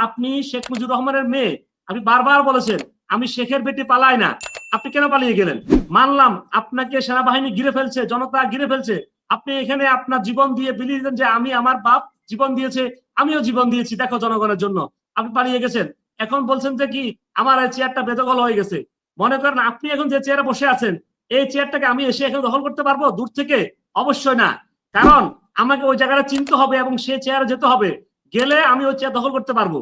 আপনি শেখ মুজিবুর রহমানের মেয়ে, আপনি বারবার বলেছেন আমি শেখের বেটি পালাই না, আপনি কেন পালিয়ে গেলেন? মানলাম আপনাকে সেনাবাহিনী ঘিরে ফেলছে, জনতা ঘিরে ফেলছে, আপনি এখানে আপনার জীবন দিয়ে বিলিয়ে দেন যে আমি আমার বাপ জীবন দিয়েছে, আমিও জীবন দিয়েছি দেখো জনগণের জন্য, আপনি পালিয়ে গেছেন। এখন বলছেন যে কি আমার এই চেয়ারটা বেদখল হয়ে গেছে। মনে করেন আপনি এখন যে চেয়ারে বসে আছেন এই চেয়ারটাকে আমি এসে এখানে দখল করতে পারবো দূর থেকে? অবশ্যই না। কারণ আমাকে ওই জায়গাটা চিনতে হবে এবং সেই চেয়ারে যেতে হবে, গেলে আমি ওই চেয়ার দখল করতে পারবো।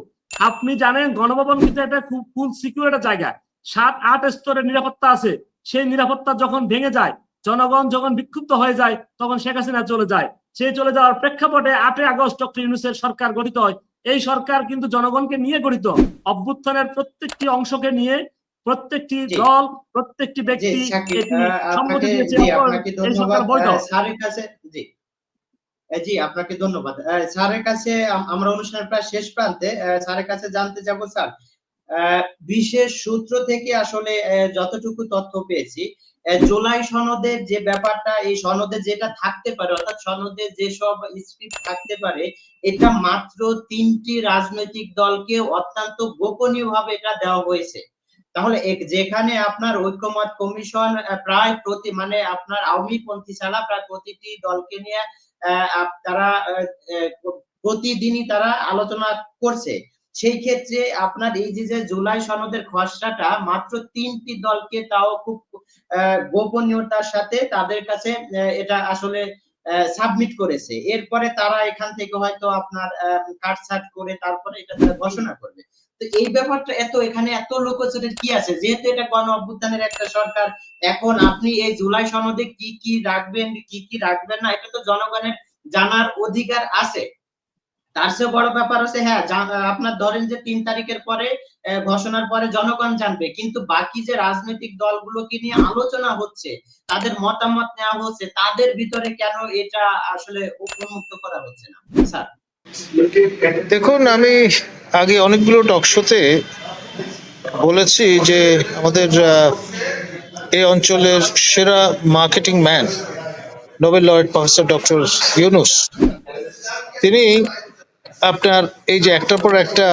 আপনি জানেন গণভবন কিন্তু একটা খুব ফুল সিকিউর একটা জায়গা, 7-8 স্তরের নিরাপত্তা আছে। সেই নিরাপত্তা যখন ভেঙে যায়, জনগণ যখন বিক্ষুব্ধ হয়ে যায়, তখন শেখ হাসিনা চলে যায়। সে চলে যাওয়ার প্রেক্ষাপটে 8 আগস্ট ডক্টর ইউনূসের সরকার গঠিত হয়। এই সরকার কিন্তু জনগণকে নিয়ে গঠিত, অভ্যুত্থানের প্রত্যেকটি অংশকে নিয়ে, প্রত্যেকটি জি দল, প্রত্যেকটি জি ব্যক্তি সাকিব, এটি সম্মতি আপনাকে, দিয়েছে, জি আপনাকে এই সরকার ধন্যবাদ বৈধ। স্যারের কাছে। জি জি আপনাকে ধন্যবাদ স্যারের কাছে। আমরা অনুষ্ঠানের প্রায় শেষ প্রান্তে, স্যারের কাছে জানতে যাব স্যার, বিশেষ সূত্র থেকে আসলে যতটুকু তথ্য পেয়েছি, জুলাই সনদের যে ব্যাপারটা, এই সনদে যেটা থাকতে পারে, অর্থাৎ সনদে যেসব স্ক্রিপ্ট থাকতে পারে, এটা মাত্র 3টি রাজনৈতিক দলকে অত্যন্ত গোপনীয় ভাবে এটা দেওয়া হয়েছে। তাহলে যেখানে আপনার ঐক্যমত কমিশন প্রায় প্রতি, মানে আপনার আওয়ামী পন্থী ছাড়া প্রায় প্রতিটি দলকে নিয়ে তারা প্রতিদিনই তারা আলোচনা করছে। সেই ক্ষেত্রে আপনার এই যে জুলাই সনদের খসড়াটা মাত্র 3টি দলকে, তাও খুব গোপনীয়তার সাথে তাদের কাছে এটা আসলে সাবমিট করেছে। এরপরে তারা এখান থেকে হয়তো আপনার কাটছাট করে তারপরে এটা তারা ঘোষণা করবে। তো এই ব্যাপারটা এখানে এত লুকোচুরির কি আছে? যেহেতু এটা গণ অভ্যুত্থানের একটা সরকার, এখন আপনি এই জুলাই সনদে কি কি রাখবেন, কি কি রাখবেন না, এটা তো জনগণের জানার অধিকার আছে। তার চেয়ে বড় ব্যাপার হচ্ছে, হ্যাঁ আপনার ধরেন যে 3 তারিখের পরে ঘোষণার পরে জনগণ জানবে, কিন্তু বাকি যে রাজনৈতিক দলগুলোকে নিয়ে আলোচনা হচ্ছে, তাদের মতামত নেওয়া হচ্ছে, তাদের ভিতরে কেন এটা আসলে উন্মুক্ত করা হচ্ছে না স্যার? দেখুন, আমি আগে অনেকগুলো টক শোতে বলেছি যে আমাদের এই অঞ্চলের সেরা marketing man, Nobel laureate professor doctor Yunus, তিনি আপনার এই যে একটার পর একটা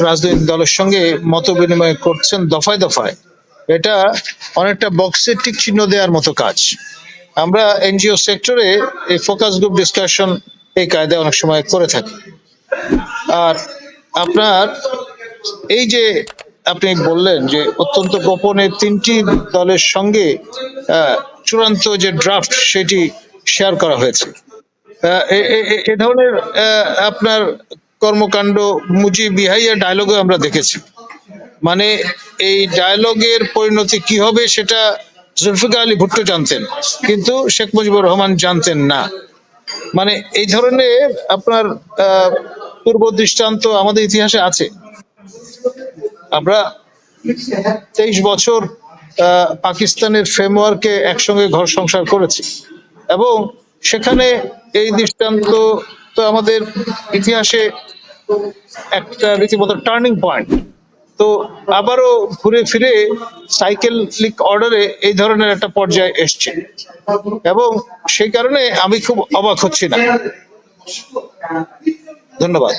রাজনৈতিক দলের সঙ্গে মত বিনিময় করছেন দফায় দফায়, এটা অনেকটা বক্সে টিক চিহ্ন দেওয়ার মতো কাজ। আমরা এনজিও সেক্টরে এই ফোকাস গ্রুপ ডিসকাশন এই কায়দায় অনেক সময় করে থাকি। আর আপনার এই যে আপনি বললেন যে অত্যন্ত গোপনে 3টি দলের সঙ্গে চূড়ান্ত যে ড্রাফট সেটি শেয়ার করা হয়েছে, এ ধরনের আপনার কর্মকাণ্ড মুজিব বিহাইয়া ডায়লগে আমরা দেখেছি। মানে এই ডায়লগের পরিণতি কি হবে সেটা জুলফিকার আলী ভুট্টো জানতেন, কিন্তু শেখ মুজিবুর রহমান জানতেন না। মানে এই ধরনের আপনার পূর্ব দৃষ্টান্ত আমাদের ইতিহাসে আছে। আমরা 23 বছর পাকিস্তানের ফ্রেমওয়ার্কে একসঙ্গে ঘর সংসার করেছি, এবং সেখানে এই দৃষ্টান্ত তো আমাদের ইতিহাসে একটা রীতিমতো টার্নিং পয়েন্ট। তো আবারও ঘুরে ফিরে সাইকেলিক অর্ডারে এই ধরনের একটা পর্যায়ে এসছে, এবং সেই কারণে আমি খুব অবাক হচ্ছি না। ধন্যবাদ।